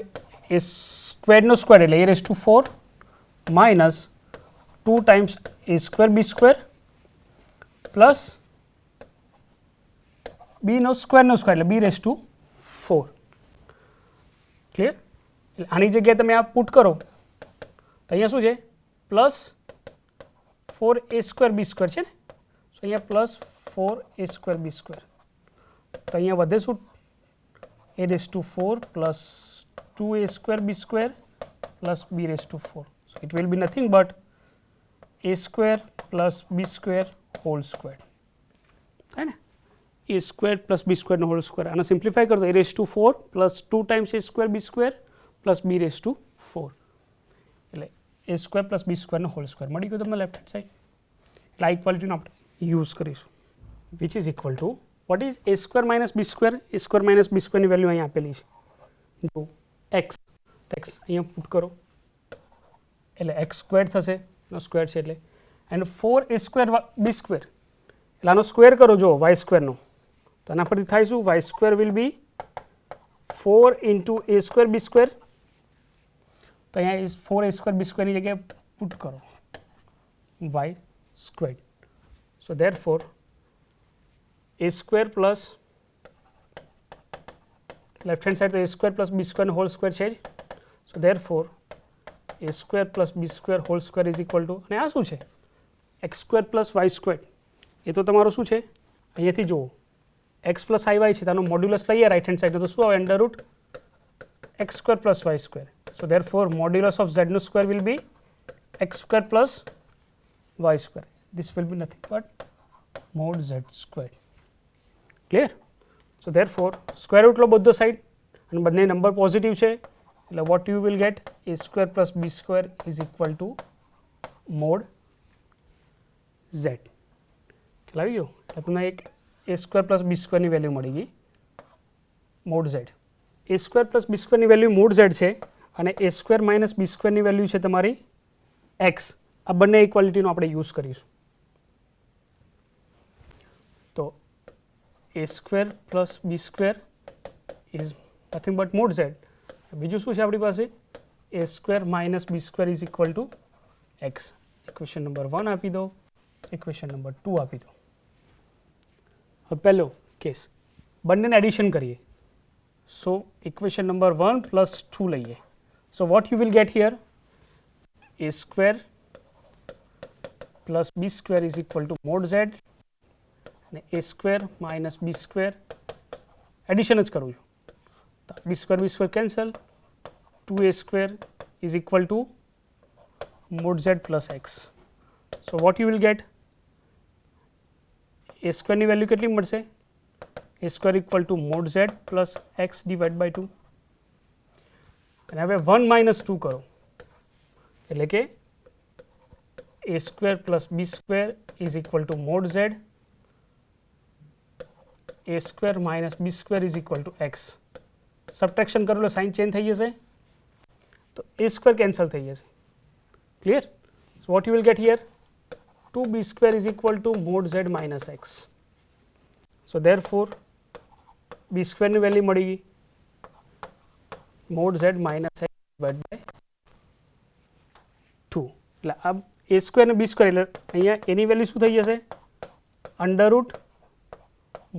a સ્ક્વેરનો સ્ક્વેર એટલે a⁴ minus 2 times a square b square plus બીનો સ્ક્વેરનો સ્ક્વેર એટલે b⁴. ક્લિયર? એટલે આની જગ્યાએ તમે આ પુટ કરો તો અહીંયા શું છે? Plus 4a square b square છે ને, તો અહીંયા plus 4a square b square, તો અહીંયા વધે શું? a⁴ plus 2a square b square plus b⁴. So it will be nothing but a square plus b square whole square. થાય ને? A square plus B square નો whole square. આને simplify કરો તો a raise to 4 plus 2 times a square B square plus b raise to 4 એટલે a square plus B સ્ક્વેરનો whole square મળી ગયો તમને લેફ્ટ હેન્ડ સાઈડ. એટલે આ ઇક્વાલિટીનો આપણે યુઝ કરીશું which is equal to what is a square minus B square. A square minus B સ્ક્વેરની વેલ્યુ અહીંયા આપેલી છે જો એક્સ અહીંયા પુટ કરો એટલે એક્સ સ્ક્વેર થશે એનો સ્ક્વેર છે એટલે and 4 a square B square એટલે આનો સ્ક્વેર કરો જો વાય સ્ક્વેરનો તો આના પરથી થાય શું y square will be 4 into a square B square. તો અહીંયા 4 a સ્ક્વેર બી સ્ક્વેરની જગ્યાએ પુટ કરો Y square. So therefore a square plus left hand side તો a સ્ક્વેર પ્લસ બી સ્ક્વેરનો હોલ સ્ક્વેર છે જ. So therefore a square plus B square whole square is equal to અને આ શું છે X square plus Y square. એ તો તમારું શું છે અહીંયાથી જુઓ એક્સ પ્લસ આઈ વાય છે તેનો મોડ્યુલસ લઈએ રાઇટ હેન્ડ સાઈડ તો શું આવે under root x square plus Y square. So therefore modulus of ઝેડનો square will be X square plus Y square. This will be nothing but mod Z square. Clear. So therefore square root લો બધો side અને બંને number positive છે એટલે what you will get A square plus B square is equal to mod Z. ખ્યાલ આવી ગયો એટલે તમને એક એ સ્ક્વેર પ્લસ બી સ્ક્વેરની વેલ્યુ મળી ગઈ mode Z. A square plus બી સ્ક્વેરની વેલ્યુ મોડ ઝેડ છે અને એ સ્ક્વેર માઇનસ બી સ્ક્વેરની વેલ્યુ છે તમારી એક્સ. આ બંને ઇક્વાલિટીનો આપણે યુઝ કરીશું. તો A square plus B square is nothing but mod Z. બીજું શું છે આપણી પાસે A square minus B square is equal to X. Equation number 1 આપી દો, ઇક્વેશન નંબર 2 આપી દો. હવે પહેલો કેસ બંનેને એડિશન કરીએ. સો ઇક્વેશન નંબર 1 પ્લસ 2 લઈએ. So what you will get here A square plus B square is equal to mod Z અને A square minus B square addition જ કરું છું તો B square cancel 2a square is equal to mod Z plus X. So what you will get A સ્ક્વેરની value કેટલી મળશે A square equal to mod Z plus x divide by 2 અને હવે 1 minus 2 કરો એટલે કે A square plus B square is equal to mod Z A square minus B square is equal to X. Subtraction કરો એટલે sign change થઈ જશે તો એ સ્ક્વેર કેન્સલ થઈ જશે. Clear. So what you will get here 2b square is equal to mod z minus x. So therefore b square ની value મળી ગઈ mod z minus x divided by 2. એટલે આ a સ્ક્વેર ને b square એટલે અહીંયા એની value શું થઈ જશે under route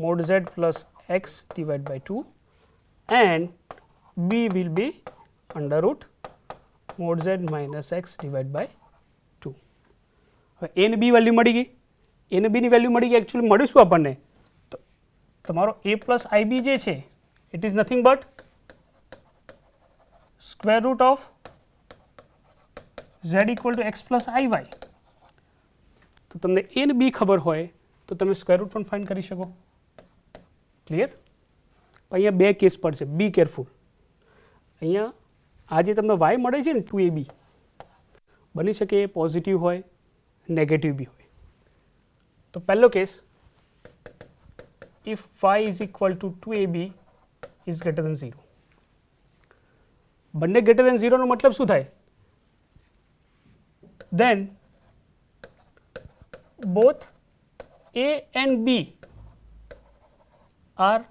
mod z plus x divided by 2 and b will be under root mod z minus x divided by 2. હવે એ ને બી વેલ્યુ મળી ગઈ એ ને બીની વેલ્યુ મળી ગઈ એકચ્યુઅલી મળ્યું શું આપણને તો તમારો a પ્લસ આઈ બી જે છે it is nothing but square root of z equal to x plus i y. તો તમને એ ને બી ખબર હોય તો તમે સ્ક્વેર રૂટ પણ ફાઇન્ડ કરી શકો. ક્લિયર. અહીંયા બે કેસ પડશે બી કેરફુલ. અહીંયા આ જે તમને વાય મળે છે ને 2ab બની શકે એ પોઝિટિવ હોય નેગેટિવ બી હોય. તો પહેલો case if y is equal two 2ab is greater than 0. બંને ગ્રેટર દેન 0 નો મતલબ શું થાય then both a and b are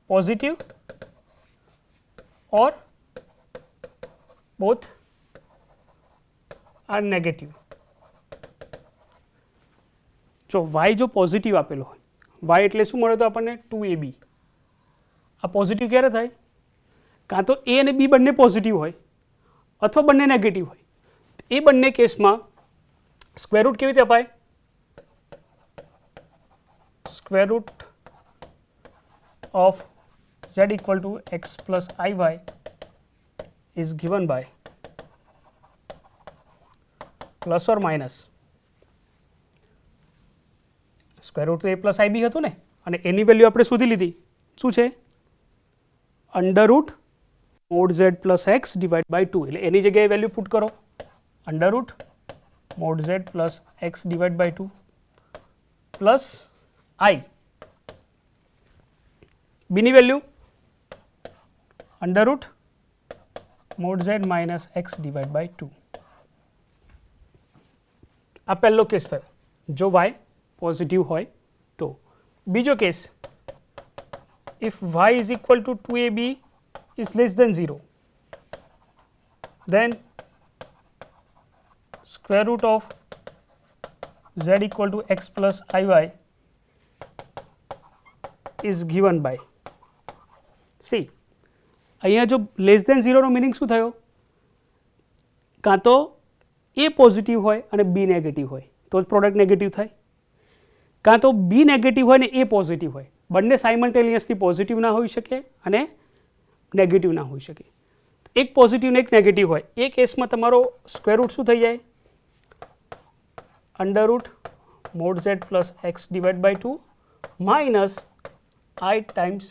positive or both are negative. જો y જો પોઝિટિવ આપેલો હોય y એટલે શું મળે તો આપણને 2ab. આ પોઝિટિવ ક્યારે થાય કાં તો a અને b બંને પોઝિટિવ હોય અથવા બંને નેગેટિવ હોય. એ બંને કેસમાં સ્ક્વેર રૂટ કેવી રીતે અપાય square root of z equal to x plus iy is given by plus or minus square root તો a પ્લસ આઈબી હતું ને, અને એની વેલ્યુ આપણે શોધી લીધી. શું છે? Under root mod Z plus x divide by 2. એટલે એની જગ્યાએ વેલ્યુ પુટ કરો, under root mod Z plus x divide by 2 plus I. બીની value under root mod Z minus x divide by 2. આ પહેલો કેસ થયો જો y પોઝિટિવ હોય તો. બીજો case, if y is equal to 2ab is less than 0, then square root of z equal to x plus iy is given by. See, અહીંયા જો less than 0 no meaning શું થયો? કાં તો એ પોઝિટિવ હોય અને બી નેગેટિવ હોય તો જ પ્રોડક્ટ નેગેટિવ થાય, કાં તો બી નેગેટિવ હોય ને એ પોઝિટિવ હોય. બંને સાયમલ્ટેનિયસલી પોઝિટિવ ના હોઈ શકે અને નેગેટિવ ના હોઈ શકે. એક પોઝિટિવ ને એક નેગેટિવ હોય એ કેસમાં તમારો સ્ક્વેર રૂટ શું થઈ જાય? Under root mod Z plus x divide by 2 minus I times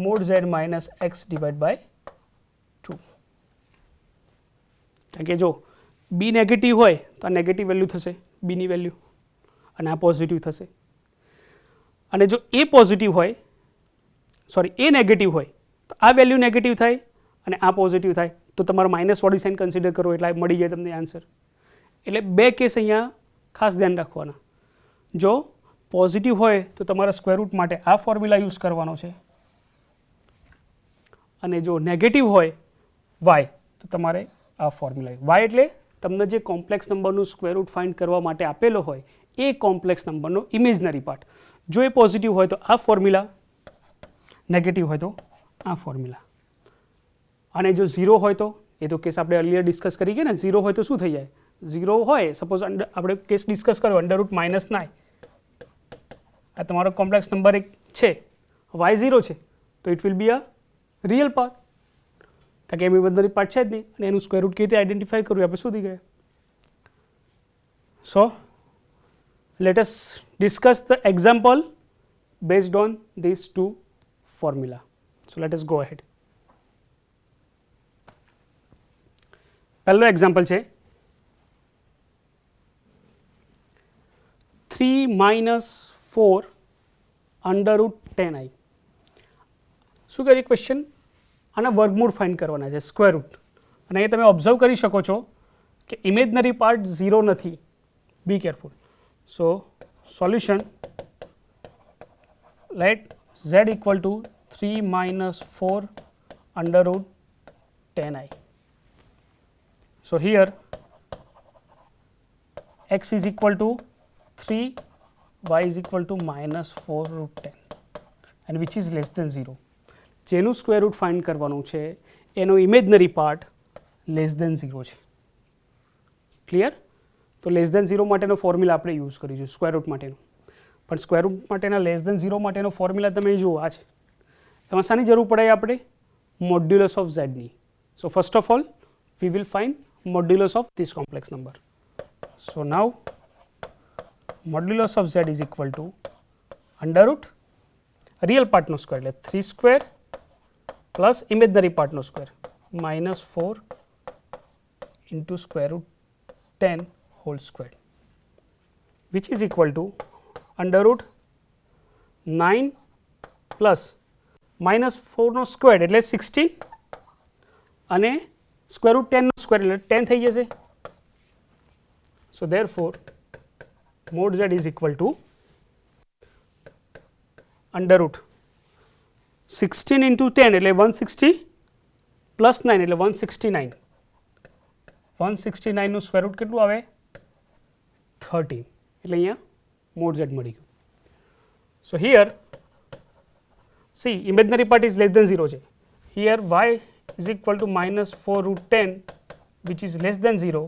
mod Z minus x divide by 2. કારણ કે જો બી નેગેટિવ હોય તો આ નેગેટિવ વેલ્યુ થશે બીની વેલ્યુ, અને આ પોઝિટિવ થશે. અને જો એ પોઝિટિવ હોય, સોરી એ નેગેટિવ હોય તો આ વેલ્યુ નેગેટિવ થાય અને આ પોઝિટિવ થાય તો તમારો માઇનસ વાળી સાઇન કન્સિડર કરો એટલે મળી જાય તમને આન્સર. એટલે બે કેસ અહીંયા ખાસ ધ્યાન રાખવાના. જો પોઝિટિવ હોય તો તમારા સ્ક્વેર રૂટ માટે આ ફોર્મ્યુલા યુઝ કરવાનો છે, અને જો નેગેટિવ હોય વાય તો તમારે આ ફોર્મ્યુલા. વાય એટલે તમને જે કોમ્પ્લેક્સ નંબરનું સ્ક્વેર રૂટ ફાઇન્ડ કરવા માટે આપેલો હોય એ કોમ્પ્લેક્સ નંબરનો ઇમેજનરી પાર્ટ. જો એ પોઝિટિવ હોય તો આ ફોર્મ્યુલા, નેગેટિવ હોય તો આ ફોર્મ્યુલા. અને જો 0 હોય તો એ તો કેસ આપણે અર્લિયર ડિસ્કસ કરી ગયા ને, 0 હોય તો શું થઈ જાય? 0 હોય સપોઝ આપણે કેસ ડિસ્કસ કર્યો અંડર રૂટ માઇનસ 9, આ તમારો કોમ્પ્લેક્સ નંબર એક છે, વાય 0 છે તો it will B a real part, કારણ કે એમ ઇમેજનરી પાર્ટ છે જ નહીં, અને એનું સ્ક્વેર રૂટ કેવી રીતે આઈડેન્ટિફાઈ કરવું આપણે શોધી ગયા. સો let us discuss the example based on these two formula. So let us go ahead. પહેલો એક્ઝામ્પલ છે 3 minus 4 under root 10i. શું કહે છે ક્વેશ્ચન? આના વર્ગમૂળ ફાઇન્ડ કરવાના છે, સ્ક્વેર રૂટ. અને અહીંયા તમે ઓબ્ઝર્વ કરી શકો છો કે ઇમેજનરી પાર્ટ 0 નથી. Be careful. So solution, let z equal to 3 minus 4 under root 10i. So here x is equal to 3, y is equal to minus 4 root 10, and which is less than 0. જેનું square root find કરવાનું છે એનો imaginary part less than 0 છે. Clear? તો less than 0 માટેનો formula આપણે use કરીશું square root માટેનો. પણ સ્ક્વેર રૂટ માટેના લેસ દેન 0 માટેનો ફોર્મ્યુલા તમે જુઓ આ છે. એમાં શાની જરૂર પડે આપણે? મોડ્યુલસ ઓફ ઝેડની. So first of all we will find modulus of this complex number. So now modulus of Z is equal to under root real પાર્ટનો સ્ક્વેર એટલે 3 સ્ક્વેર પ્લસ ઇમેજનરી પાર્ટનો square minus 4 into square root 10 whole square, which is equal to under root 9 plus minus 4 નો square એટલે 16 અને square root 10 નો square એટલે 10 થઈ જશે. So therefore mod z is equal to under root 16 into 10 એટલે 160 plus 9 એટલે 169. 169 નું સ્ક્વેર રૂટ કેટલું આવે? 13. એટલે અહીંયા મોડ z મળી ગયું. So here see imaginary part is less than 0 છે. Here y is equal to minus 4 root 10 which is less than 0.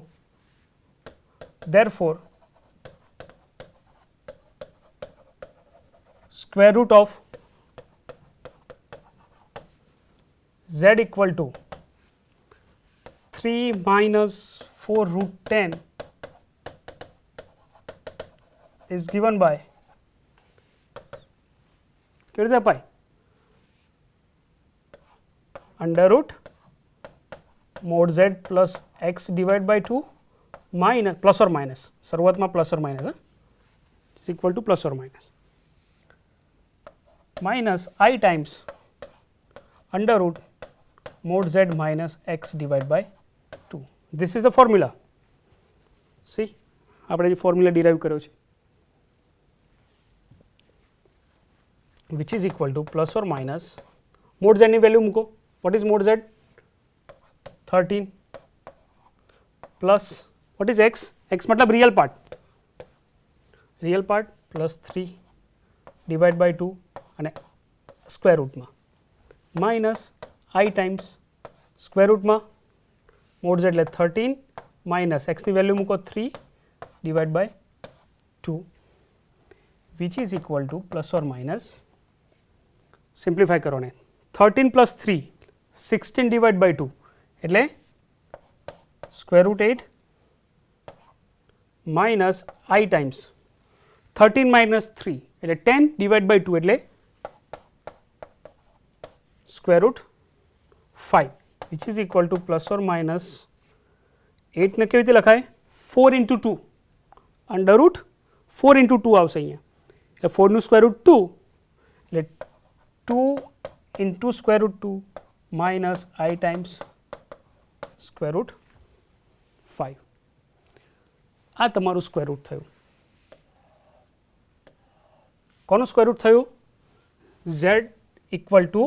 therefore square root of z equal to 3 minus 4 root 10 is given by કેવી રીતે અપાય under root mod z plus x divide by 2 minus plus or minus શરૂઆતમાં plus or minus is equal to plus or minus I times under root mod z minus x divide by 2. This is the formula. See આપણે જે formula derive કર્યો છે which is equal to plus or minus mod z ની value મૂકો. what is mod z 13 plus what is x મતલબ real part plus 3 divide by 2 અને square રૂટમાં minus આઈ times square રૂટમાં મોડ z એટલે 13 minus એક્સની વેલ્યુ મૂકો 3 divide by 2 which is equal to plus or minus simplify કરો ને 13 plus 3 16 divide by 2 એટલે સ્ક્વેર રૂટ 8 માઇનસ આઈ ટાઈમ્સ 13 માઇનસ 3 એટલે 10 ડિવાઇડ બાય 2 એટલે square root 5 which is equal to plus or minus 8 ને કેવી રીતે લખાય 4 ઇન્ટુ 2 અંડર રૂટ 4 ઇન્ટુ 2 આવશે અહીંયા એટલે 4 નું સ્ક્વેર રૂટ 2 એટલે 2 into square root 2 minus I times square root 5. આ તમારું સ્ક્વેર રૂટ થયું. કોનું સ્ક્વેર રૂટ થયું z equal to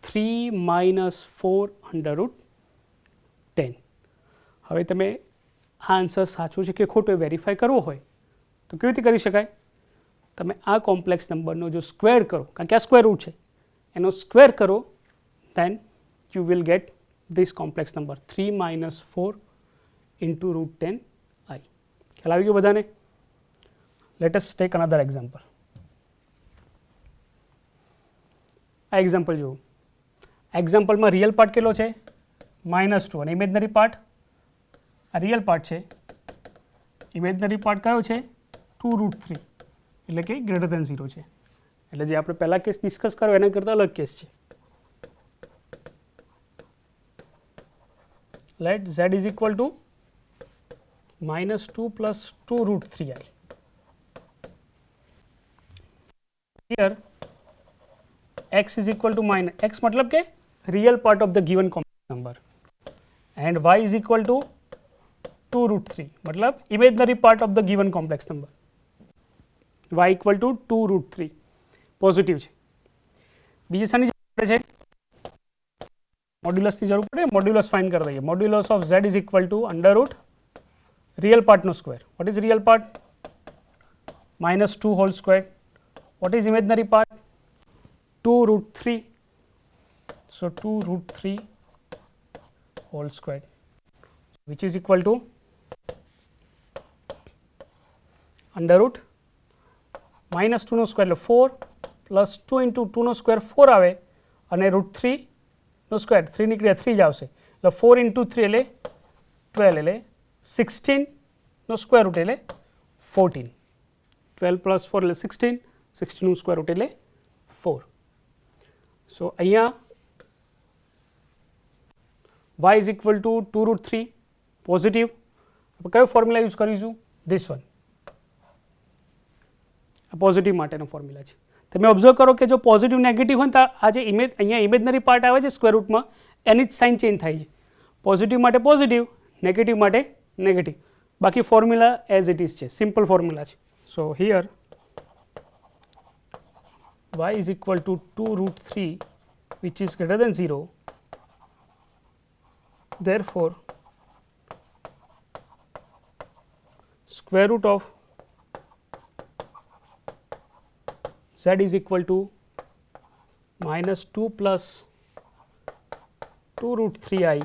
3 minus 4 under route 10. હવે તમે આ આન્સર સાચું છે કે ખોટું એ વેરીફાઈ કરવો હોય તો કેવી રીતે કરી શકાય તમે આ કોમ્પ્લેક્સ નંબરનો જો સ્ક્વેર કરો કારણ કે આ સ્ક્વેર રૂટ છે એનો સ્ક્વેર કરો then you will get this complex number 3 minus 4 into root 10 I. ખ્યાલ આવી ગયો બધાને. let us take another example. આ એક્ઝામ્પલ જુઓ. એક્ઝામ્પલમાં રિયલ પાર્ટ કેટલો છે -2 અને ઇમેજનરી પાર્ટ આ રિયલ પાર્ટ છે ઇમેજનરી પાર્ટ કયો છે 2 રૂટ 3 એટલે કે ગ્રેટર દેન 0 છે એટલે જે આપણે પહેલા કેસ ડિસ્કસ કર્યો એના કરતાં અલગ કેસ છે. Let z is equal to -2 plus 2 root 3i. Here x is equal to x મતલબ કે real part of the given complex number and y is equal to 2 root 3 મતલબ imaginary part of the given complex number y equal to 2 root 3 positive છે. બીજી શાની જરૂર પડે છે મોડ્યુલસની જરૂર પડે મોડ્યુલસ ફાઇન્ડ કરી દઈએ. Modulus of z is equal to under root real પાર્ટનો square. What is real part -2 whole square. What is imaginary part 2 root 3 so 2 root 3 whole square which is equal to under root -2 નો square એટલે 4 plus 2 into 2 નો square 4 આવે અને route 3 નો square 3 નીકળ્યા 3 જ આવશે એટલે 4 ઇન્ટુ 3 એટલે 12 એટલે 16 નો સ્ક્વેર રૂટ એટલે 14 12 પ્લસ 4 એટલે 16 16 નું સ્ક્વેર રૂટ એટલે 4. સો અહીંયા y is equal to 2 root 3 positive. કયો ફોર્મ્યુલા યુઝ કરીશું ધીસ વન આ પોઝિટિવ માટેનો ફોર્મ્યુલા છે. તમે ઓબ્ઝર્વ કરો કે જો પોઝિટિવ નેગેટિવ હોય તો આ જે અહીંયા ઇમેજનરી પાર્ટ આવે છે સ્ક્વેર રૂટમાં એની જ સાઇન ચેન્જ થાય છે. પોઝિટિવ માટે પોઝિટિવ નેગેટિવ માટે નેગેટિવ બાકી ફોર્મ્યુલા એઝ ઇટ ઇઝ છે સિમ્પલ ફોર્મ્યુલા છે. So here y is equal to 2 root 3 which is greater than 0 therefore square root of z is equal to -2 plus 2 root 3i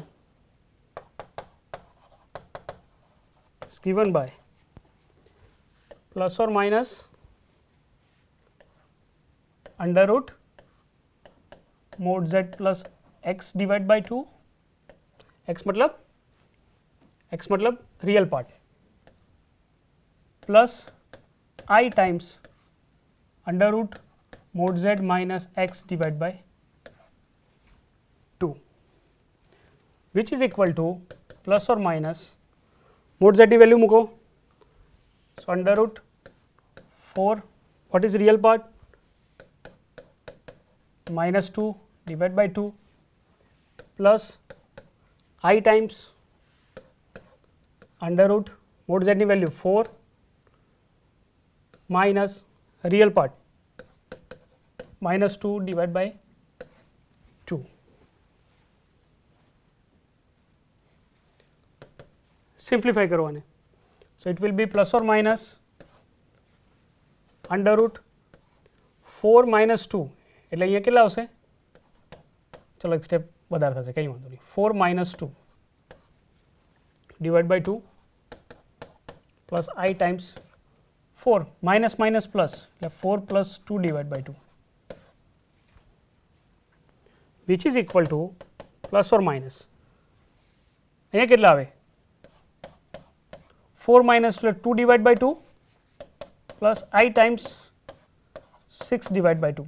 is given by plus or minus under root mod z plus x divided by 2 x मतलब real part plus I times under root mod z minus x divided by 2, which is equal to plus or minus mod z ની value મૂકો. So under root 4, what is real part? minus 2 divided by 2 plus I times under root mod z ની value 4 minus real part minus 2 divided by 2. Simplify करो आने. So it will be plus or minus under root 4 minus 2 એટલે અહીંયા કેટલા આવશે? ચલો એક step વધારે થશે, કંઈ વાંધો નહીં. 4 minus 2 divided by 2 plus I times 4 minus minus plus એટલે 4 plus 2 divided by 2, which is equal to plus or minus અહીંયા કેટલા આવે? 4 minus 2 divided by 2 plus I times 6 divided by 2,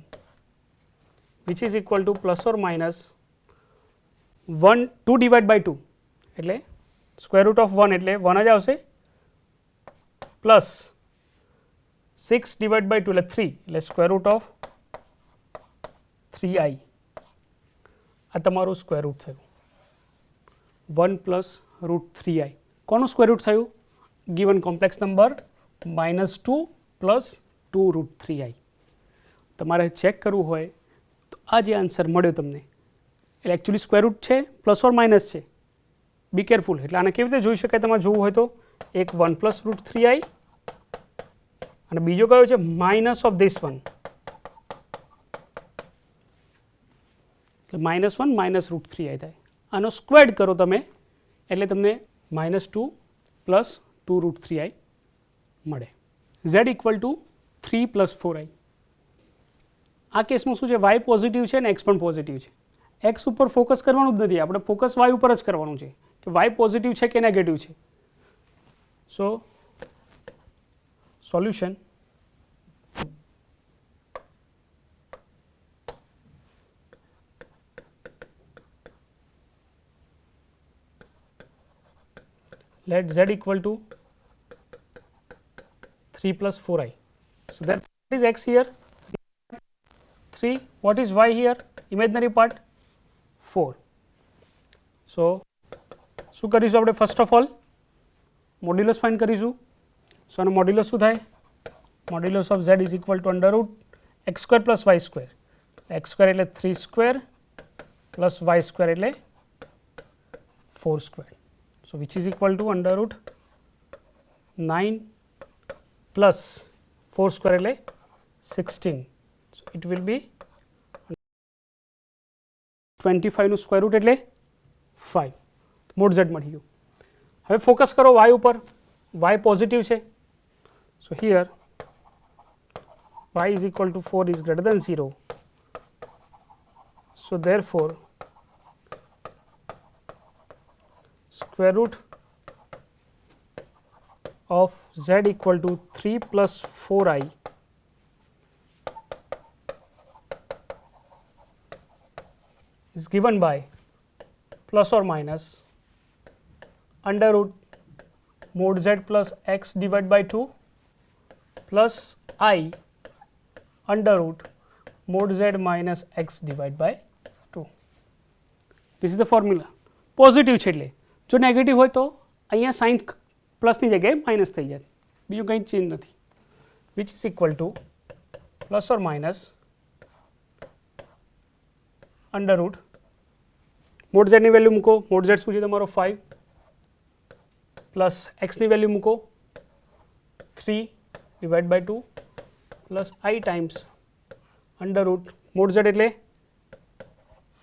which is equal to plus or minus 2 divided by 2 એટલે square root of 1 એટલે 1 જ આવશે plus 6 divided by 2 એટલે 3 એટલે square root of 3i. આ તમારું સ્ક્વેર રૂટ થયું 1 plus root 3i. કોનું સ્ક્વેર રૂટ થયું? given complex number -2 plus 2 root 3i. તમારે ચેક કરવું હોય તો આ જે આન્સર મળ્યો તમને એટલે એકચ્યુઅલી સ્ક્વેર રૂટ છે પ્લસ ઓર માઇનસ છે. Be careful. એટલે આને કેવી રીતે જોઈ શકાય? તમારે જોવું હોય તો એક 1 plus root 3i અને બીજો કયો છે માઇનસ ઓફ ધીસ વન એટલે -1 minus root 3i થાય. આનો સ્ક્વેર્ડ કરો તમે એટલે તમને -2 plus 2 root 3i મળે. z equal to 3 plus 4i. આ કેસમાં શું છે? y પોઝિટિવ છે ને x પણ પોઝિટિવ છે. x ઉપર ફોકસ કરવાનું જ નથી, આપણે ફોકસ y ઉપર જ કરવાનું છે કે y પોઝિટિવ છે કે નેગેટિવ છે. સો solution let z equal to 3 plus 4i. So that is x here 3. What is y here? Imaginary part 4. So શું કરીશું આપણે? First of all modulus find કરીશું. સો આનો મોડ્યુલસ શું થાય? Modulus of z is equal to under root x square plus y square. x square એટલે 3 square plus y square એટલે 4 square. So which is equal to under root 9 plus 4 square એટલે 16. So it will be 25 નું square root એટલે 5. Mode z મળી ગયું. હવે focus કરો y ઉપર. y પોઝિટિવ છે. So here y is equal to 4 is greater than 0. So therefore square root of z equal to 3 plus 4i is given by plus or minus under root mod z plus x divided by 2 plus I under root mod z minus x divided by 2. This is the formula. Positive છે એટલે જો negative હોય તો અહીંયા sign પ્લસની જગ્યાએ minus થઈ જાય, બીજું કંઈ ચેન્જ નથી. Which is equal to plus or minus under root mod ઝેડની વેલ્યુ મૂકો. મોડ ઝેડ શું છે તમારો 5 પ્લસ એક્સની વેલ્યુ મૂકો 3 divide by 2 plus I times under root mod Z એટલે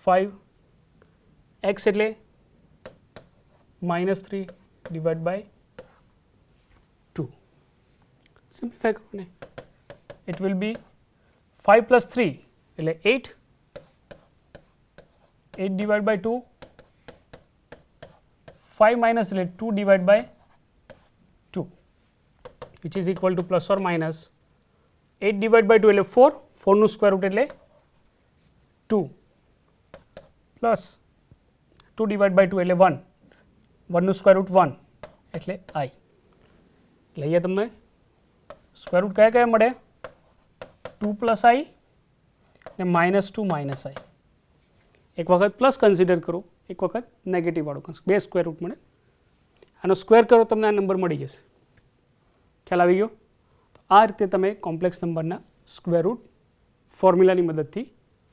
5 એક્સ એટલે -3 divided by 2. Simplify કરો ને. It will be 5 plus 3 એટલે 8 divided by 2 5 minus એટલે 2 divided by 2 which is equal to plus or minus 8 divide by 2 એટલે 4, 4નું square root એટલે 2 plus 2 divide by 2 એટલે 1, 1નું square root 1 એટલે I. એટલે અહીંયા તમને સ્ક્વેર રૂટ કયા કયા મળે? 2 પ્લસ I ને -2 માઇનસ I. એક વખત પ્લસ કન્સિડર કરો, એક વખત નેગેટિવ વાળું, બે સ્ક્વેર રૂટ મળે. આનો સ્ક્વેર કરો તમને આ નંબર મળી જશે. ખ્યાલ આવી ગયો? તો આ રીતે તમે કોમ્પ્લેક્સ નંબરના સ્ક્વેર રૂટ ફોર્મ્યુલાની મદદથી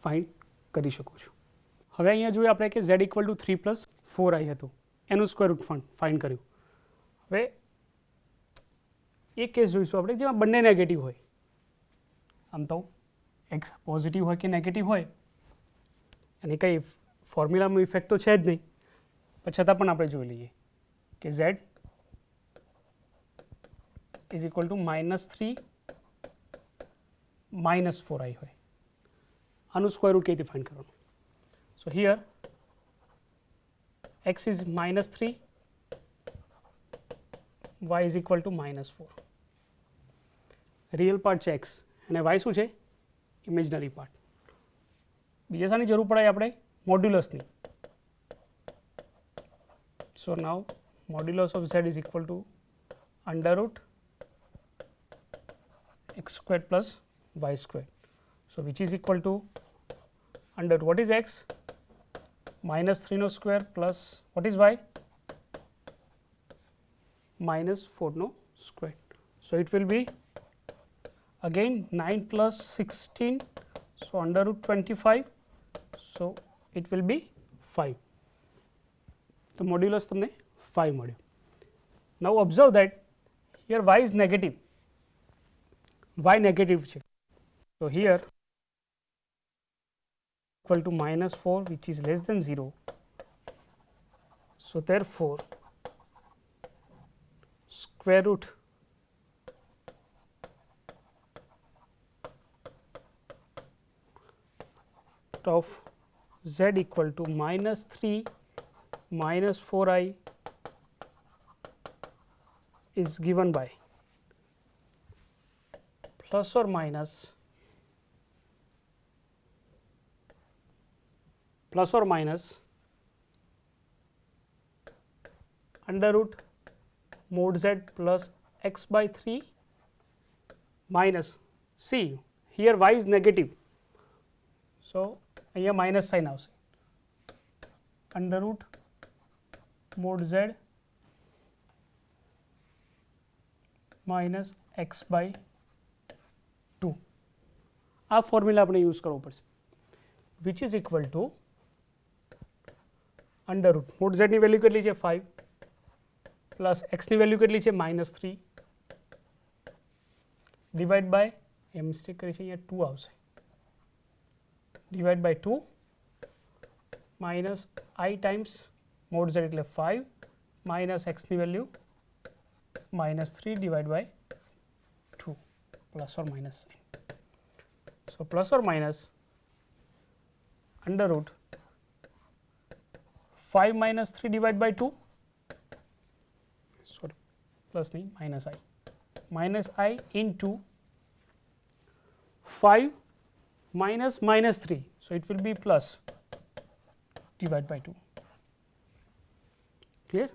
ફાઇન્ડ કરી શકો છો. હવે અહીંયા જોઈએ આપણે કે z equal to 3 plus 4I હતું, એનું સ્ક્વેર રૂટ ફાઇન્ડ કર્યું. હવે એક કેસ જોઈશું આપણે જેમાં બંને નેગેટિવ હોય. આમ તો x પોઝિટિવ હોય કે નેગેટિવ હોય અને કંઈ ફોર્મ્યુલામાં ઇફેક્ટ તો છે જ નહીં, પણ છતાં પણ આપણે જોઈ લઈએ કે z is equal to -3 -4I હોય. આનું સ્ક્વેર રૂટ કઈ રીતે ફાઇન્ડ કરવાનું? સો here x is -3, y is equal two -4. Real part છે x અને y શું છે? Imaginary part. બીજા શાની જરૂર પડે આપણે? મોડ્યુલસની. સો નાઉ modulus of z is equal to under root x squared plus y squared. So which is equal to under what is x? -3 no square plus what is y? -4 no square. So it will be again 9 plus 16, so under root 25, so it will be 5. The modulus તમને 5 મળ્યું. Now observe that here y is negative, y negative છે. So here equal to -4 which is less than 0. So therefore square root of z equal to -3 -4I is given by plus or minus under root mod z plus x by 3 minus, see here y is negative, so અહીંયા minus sign આવશે, under root mod z minus x by 2. આ formula આપણે use કરવો પડશે, which is equal to under root mod z ની value કેટલી છે? 5 plus એક્સની વેલ્યુ કેટલી છે? -3 ડિવાઈડ બાય, એ મિસ્ટેક કરી છે, અહીંયા 2 આવશે, divide by 2 minus I times mod z એટલે 5 માઇનસ એક્સની value -3 divide by 2 plus or minus sign. So plus or minus under root 5 minus 3 divided by 2, sorry plus नहीं minus I into 5 minus -3, so it will be plus divided by 2, clear,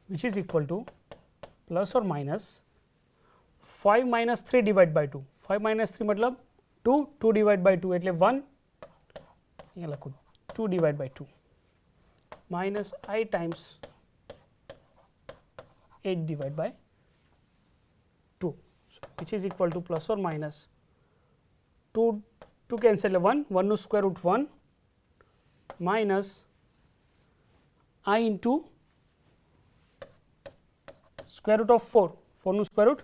which is equal to plus or minus 5 minus 3 divided by 2, 5 minus 3 मतलब 2, 2 divided by 2 એટલે 1, અહીંયા લખું 2 divided by 2 minus I times 8 divided by 2, so which is equal to plus or minus 2 cancel 1, 1 no square root 1 minus I into square root of 4, 4 no square root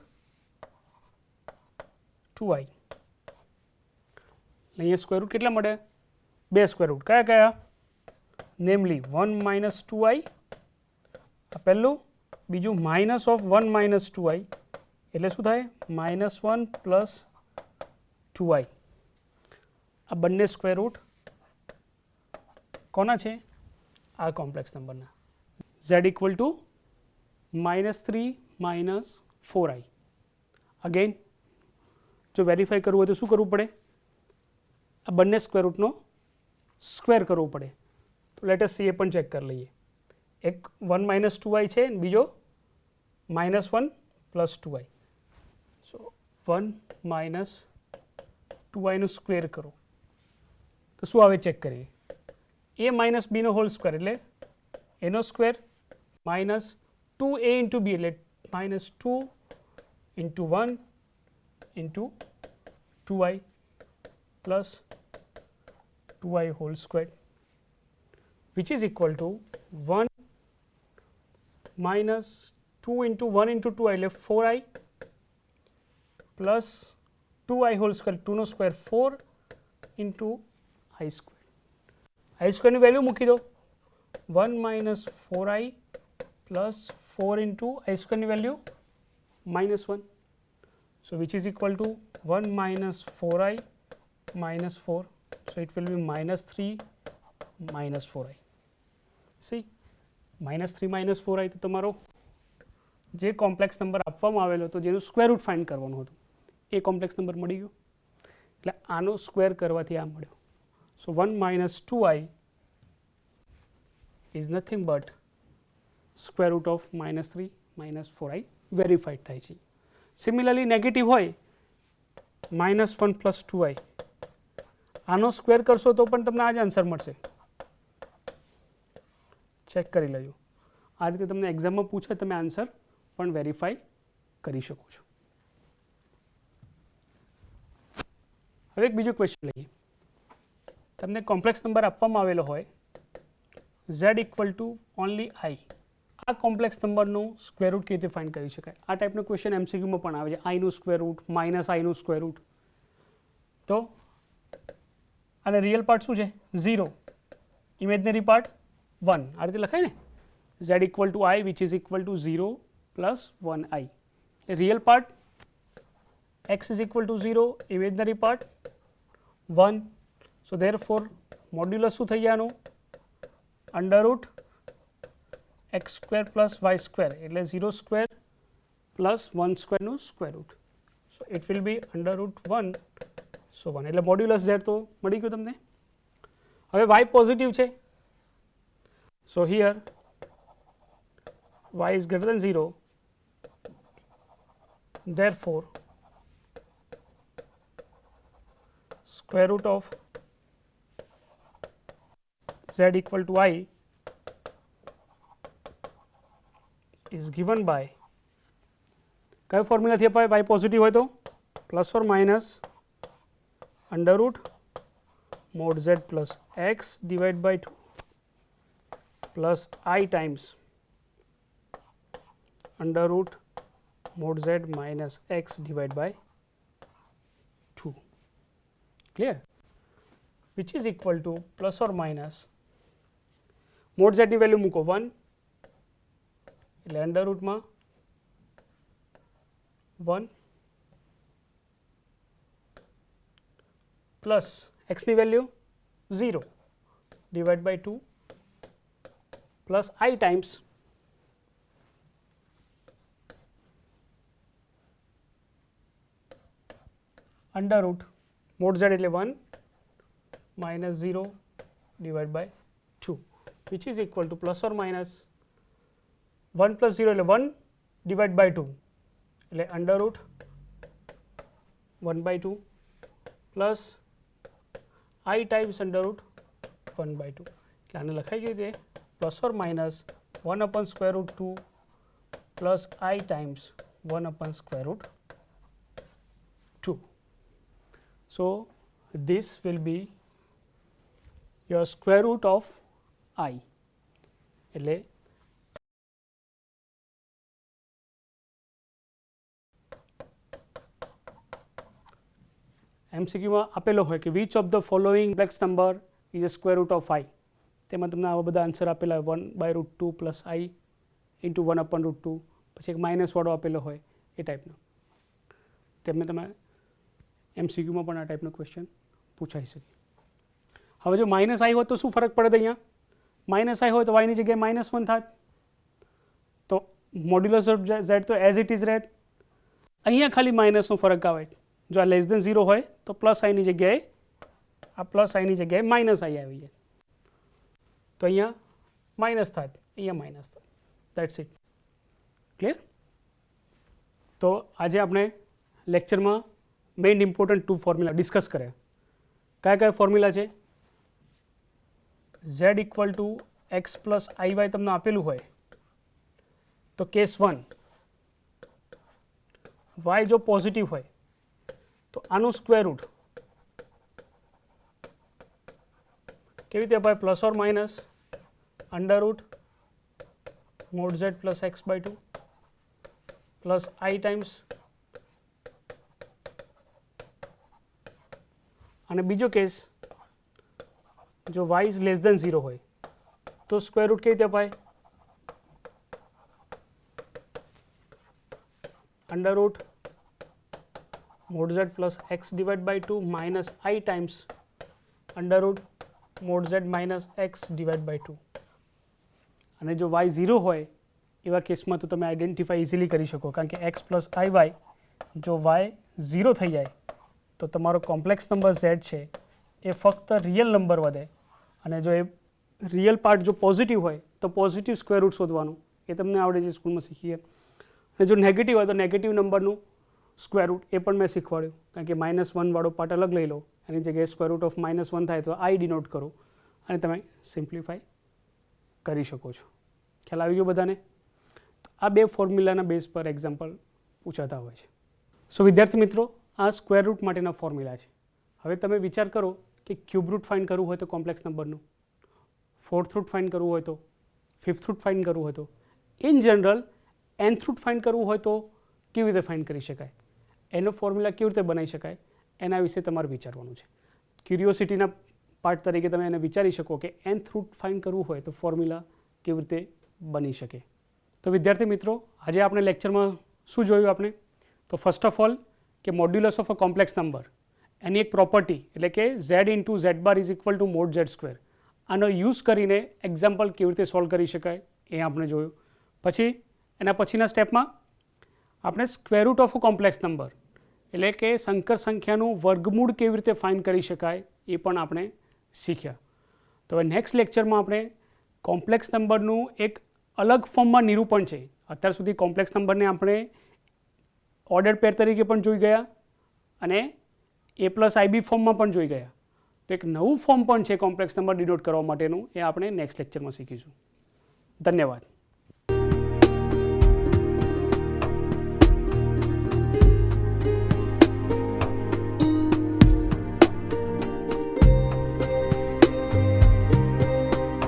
2I. અહીંયા square root કેટલા મળે? બે square root કયા કયા? નેમલી 1 minus 2I, આ પહેલું, બીજું minus of 1 minus 2I એટલે શું થાય? -1 plus 2I. આ બંને સ્ક્વેર રૂટ કોના છે? આ કોમ્પ્લેક્સ નંબરના. z equal to -3 minus 4I. Again જો વેરીફાઈ કરવું હોય તો શું કરવું પડે? આ બંને સ્ક્વેર રૂટનો સ્ક્વેર કરવો પડે. તો લેટ અસ સી એ પણ ચેક કરી લઈએ. એક 1 માઇનસ 2y છે અને બીજો -1 પ્લસ 2y. સો 1 માઇનસ 2yનું સ્ક્વેર કરો તો શું આવે ચેક કરીએ. a માઇનસ બીનો હોલ સ્ક્વેર એટલે એનો square minus 2a into B એટલે minus 2 into 1 into 2y plus 2y whole square which is equal to 1 minus 2 into 1 into 2i એટલે 4i plus 2i whole square 2 નો square 4 into i square. i square ની value મૂકી દો 1 minus 4i plus 4 into i square ની value -1. So which is equal to 1 minus 4i minus 4. So it will be -3 minus 4i. See -3 minus 4i તો તમારો જે complex number આપવામાં આવેલો હતો જેનું સ્ક્વેર રૂટ ફાઇન્ડ કરવાનું હતું એ કોમ્પ્લેક્સ નંબર મળી ગયો. એટલે આનો સ્ક્વેર કરવાથી આ મળ્યો. સો 1 minus 2i is nothing but square root of -3 minus 4i verified થાય છે. સિમિલરલી નેગેટિવ હોય -1 પ્લસ 2i આનો સ્ક્વેર કરશો તો પણ તમને આ જ આન્સર મળશે. ચેક કરી લેજો. આ રીતે તમને એક્ઝામમાં પૂછે તમે આન્સર પણ વેરીફાઈ કરી શકો છો. હવે એક બીજો ક્વેશ્ચન લઈએ. તમને કોમ્પ્લેક્સ નંબર આપવામાં આવેલો હોય z equal two only i. આ કોમ્પ્લેક્સ નંબરનું સ્ક્વેર રૂટ કેવી રીતે ફાઇન્ડ કરી શકાય? આ ટાઈપનો ક્વેશ્ચન એમસીક્યુમાં પણ આવે છે. આઈનું સ્ક્વેર રૂટ માઇનસ આઈનું સ્ક્વેર રૂટ. તો અને રિયલ પાર્ટ શું છે? 0. Imaginary part 1. આ રીતે લખાય ને z equal to i which is equal to 0 plus 1i. Real part x is equal to 0, imaginary part 1. So therefore modulus શું થઈ જાય આનું? Under root x square plus y square એટલે 0 સ્ક્વેર પ્લસ 1 સ્ક્વેરનું square root. So it will be under route 1. સો 1 એટલે modulus z તો મળી ગયું તમને. હવે y પોઝિટિવ છે. So here y is greater than 0, therefore square root of z equal to I is given by કયો ફોર્મ્યુલાથી અપાય? y પોઝિટિવ હોય તો plus or minus under root mod z plus x divide by 2 plus I times under root mod z minus x divided by 2. Clear? Which is equal to plus or minus mod z ની value મૂકો 1 એટલે under રૂટમાં 1 plus x ની value 0 divided by 2 plus I times under root mod z એટલે 1 minus 0 divided by 2 which is equal to plus or minus 1 plus 0 એટલે 1 divided by 2 એટલે under root 1 by 2 plus I times under root 1 by 2 એટલે આને લખાઈ ગઈ છે plus or minus 1 upon square root 2 plus I times 1 upon square root 2. So this will be your square root of I. એટલે MCQ માં આપેલો હોય કે which of the following complex number is a square root of I. તેમાં તમને આવા બધા answer આપેલા 1 by root 2 plus i into 1 upon root 2 પછી એક માઇનસ વાળો આપેલો હોય એ ટાઈપનો. તેમને તમે MCQમાં પણ આ ટાઈપનો ક્વેશ્ચન પૂછાઈ શકે. હવે જો માઇનસ આઈ હોત તો શું ફરક પડે? અહીંયા માઇનસ આઈ હોય તો વાયની જગ્યાએ -1 થાત તો મોડ્યુલસ ઓફ ઝેડ તો એઝ ઇટ ઇઝ રહેત અહીંયા ખાલી માઇનસનો ફરક આવે. જો આ લેસ દેન 0 હોય તો પ્લસ આઈની જગ્યાએ આ પ્લસ આઈની જગ્યાએ માઇનસ આઈ આવી જાય. તો અહીંયા માઇનસ થાય, અહીંયા માઇનસ થાય. That's it. ક્લિયર? તો આજે આપણે લેક્ચરમાં મેઇન ઇમ્પોર્ટન્ટ 2 ફોર્મ્યુલા ડિસ્કસ કર્યા. કયા કયા ફોર્મ્યુલા છે? z equal to x plus i y તમને આપેલું હોય તો કેસ 1 y જો પોઝિટિવ હોય તો આનું સ્ક્વેર રૂટ કેવી રીતે અપાય? Plus or minus under root mod z plus x by 2 plus I times. અને બીજો કેસ જો y ઇઝ લેસ દેન 0 હોય તો સ્ક્વેર રૂટ કેવી રીતે અપાય? Under root mod z plus x divide by 2 minus I times under root mod z minus x divide by 2. અને જો y 0 હોય એવા કેસમાં તો તમે આઈડેન્ટિફાઈ ઇઝીલી કરી શકો, કારણ કે x પ્લસ આઈ વાય જો y 0 થઈ જાય તો તમારો કોમ્પ્લેક્સ નંબર z છે એ ફક્ત રિયલ નંબર વધે, અને જો એ રિયલ પાર્ટ જો પોઝિટિવ હોય તો પોઝિટિવ સ્ક્વેર રૂટ શોધવાનું, એ તમને આવડે છે, સ્કૂલમાં શીખીએ. અને જો નેગેટિવ હોય તો નેગેટિવ નંબરનું સ્ક્વેર રૂટ એ પણ મેં શીખવાડ્યું, કારણ કે -1 વાળો પાર્ટ અલગ લઈ લો, એની જગ્યાએ સ્ક્વેર રૂટ ઓફ -1 થાય તો આઈ ડિનોટ કરો અને તમે સિમ્પ્લિફાઈ કરી શકો છો. ખ્યાલ આવી ગયો બધાને? તો આ બે ફોર્મ્યુલાના બેઝ પર એક્ઝામ્પલ પૂછાતા હોય છે. સો વિદ્યાર્થી મિત્રો, આ સ્ક્વેર રૂટ માટેના ફોર્મ્યુલા છે. હવે તમે વિચાર કરો કે ક્યુબ રૂટ ફાઇન્ડ કરવું હોય તો કોમ્પ્લેક્સ નંબરનું, ફોર્થ રૂટ ફાઇન્ડ કરવું હોય તો, ફિફ્થ રૂટ ફાઇન્ડ કરવું હોય તો, in general nth root find કરવું હોય તો કેવી રીતે ફાઇન્ડ કરી શકાય, એનો ફોર્મ્યુલા કેવી રીતે બનાવી શકાય, એના વિશે તમારે વિચારવાનું છે. ક્યુરિયોસિટીના પાર્ટ તરીકે તમે એને વિચારી શકો કે nth રૂટ ફાઇન્ડ કરવું હોય તો ફોર્મ્યુલા કેવી રીતે બની શકે. તો વિદ્યાર્થી મિત્રો, આજે આપણે લેક્ચરમાં શું જોયું આપણે? તો ફર્સ્ટ ઓફ ઓલ કે modulus of a complex number, એની એક પ્રોપર્ટી એટલે કે z into z bar is equal to mod z square, આનો યુઝ કરીને એક્ઝામ્પલ કેવી રીતે સોલ્વ કરી શકાય એ આપણે જોયું. પછી એના પછીના સ્ટેપમાં આપણે square root of a complex number એટલે કે સંકર સંખ્યાનું વર્ગમૂળ કેવી રીતે ફાઇન્ડ કરી શકાય એ પણ આપણે શીખ્યા. તો હવે નેક્સ્ટ લેક્ચરમાં આપણે કોમ્પ્લેક્સ નંબરનું એક અલગ ફોર્મમાં નિરૂપણ છે. અત્યાર સુધી કોમ્પ્લેક્સ નંબરને આપણે ઓર્ડર પેર તરીકે પણ જોઈ ગયા અને a પ્લસ આઈબી ફોર્મમાં પણ જોઈ ગયા. તો એક નવું ફોર્મ પણ છે કોમ્પ્લેક્સ નંબર ડિનોટ કરવા માટેનું, એ આપણે નેક્સ્ટ લેક્ચરમાં શીખીશું. ધન્યવાદ.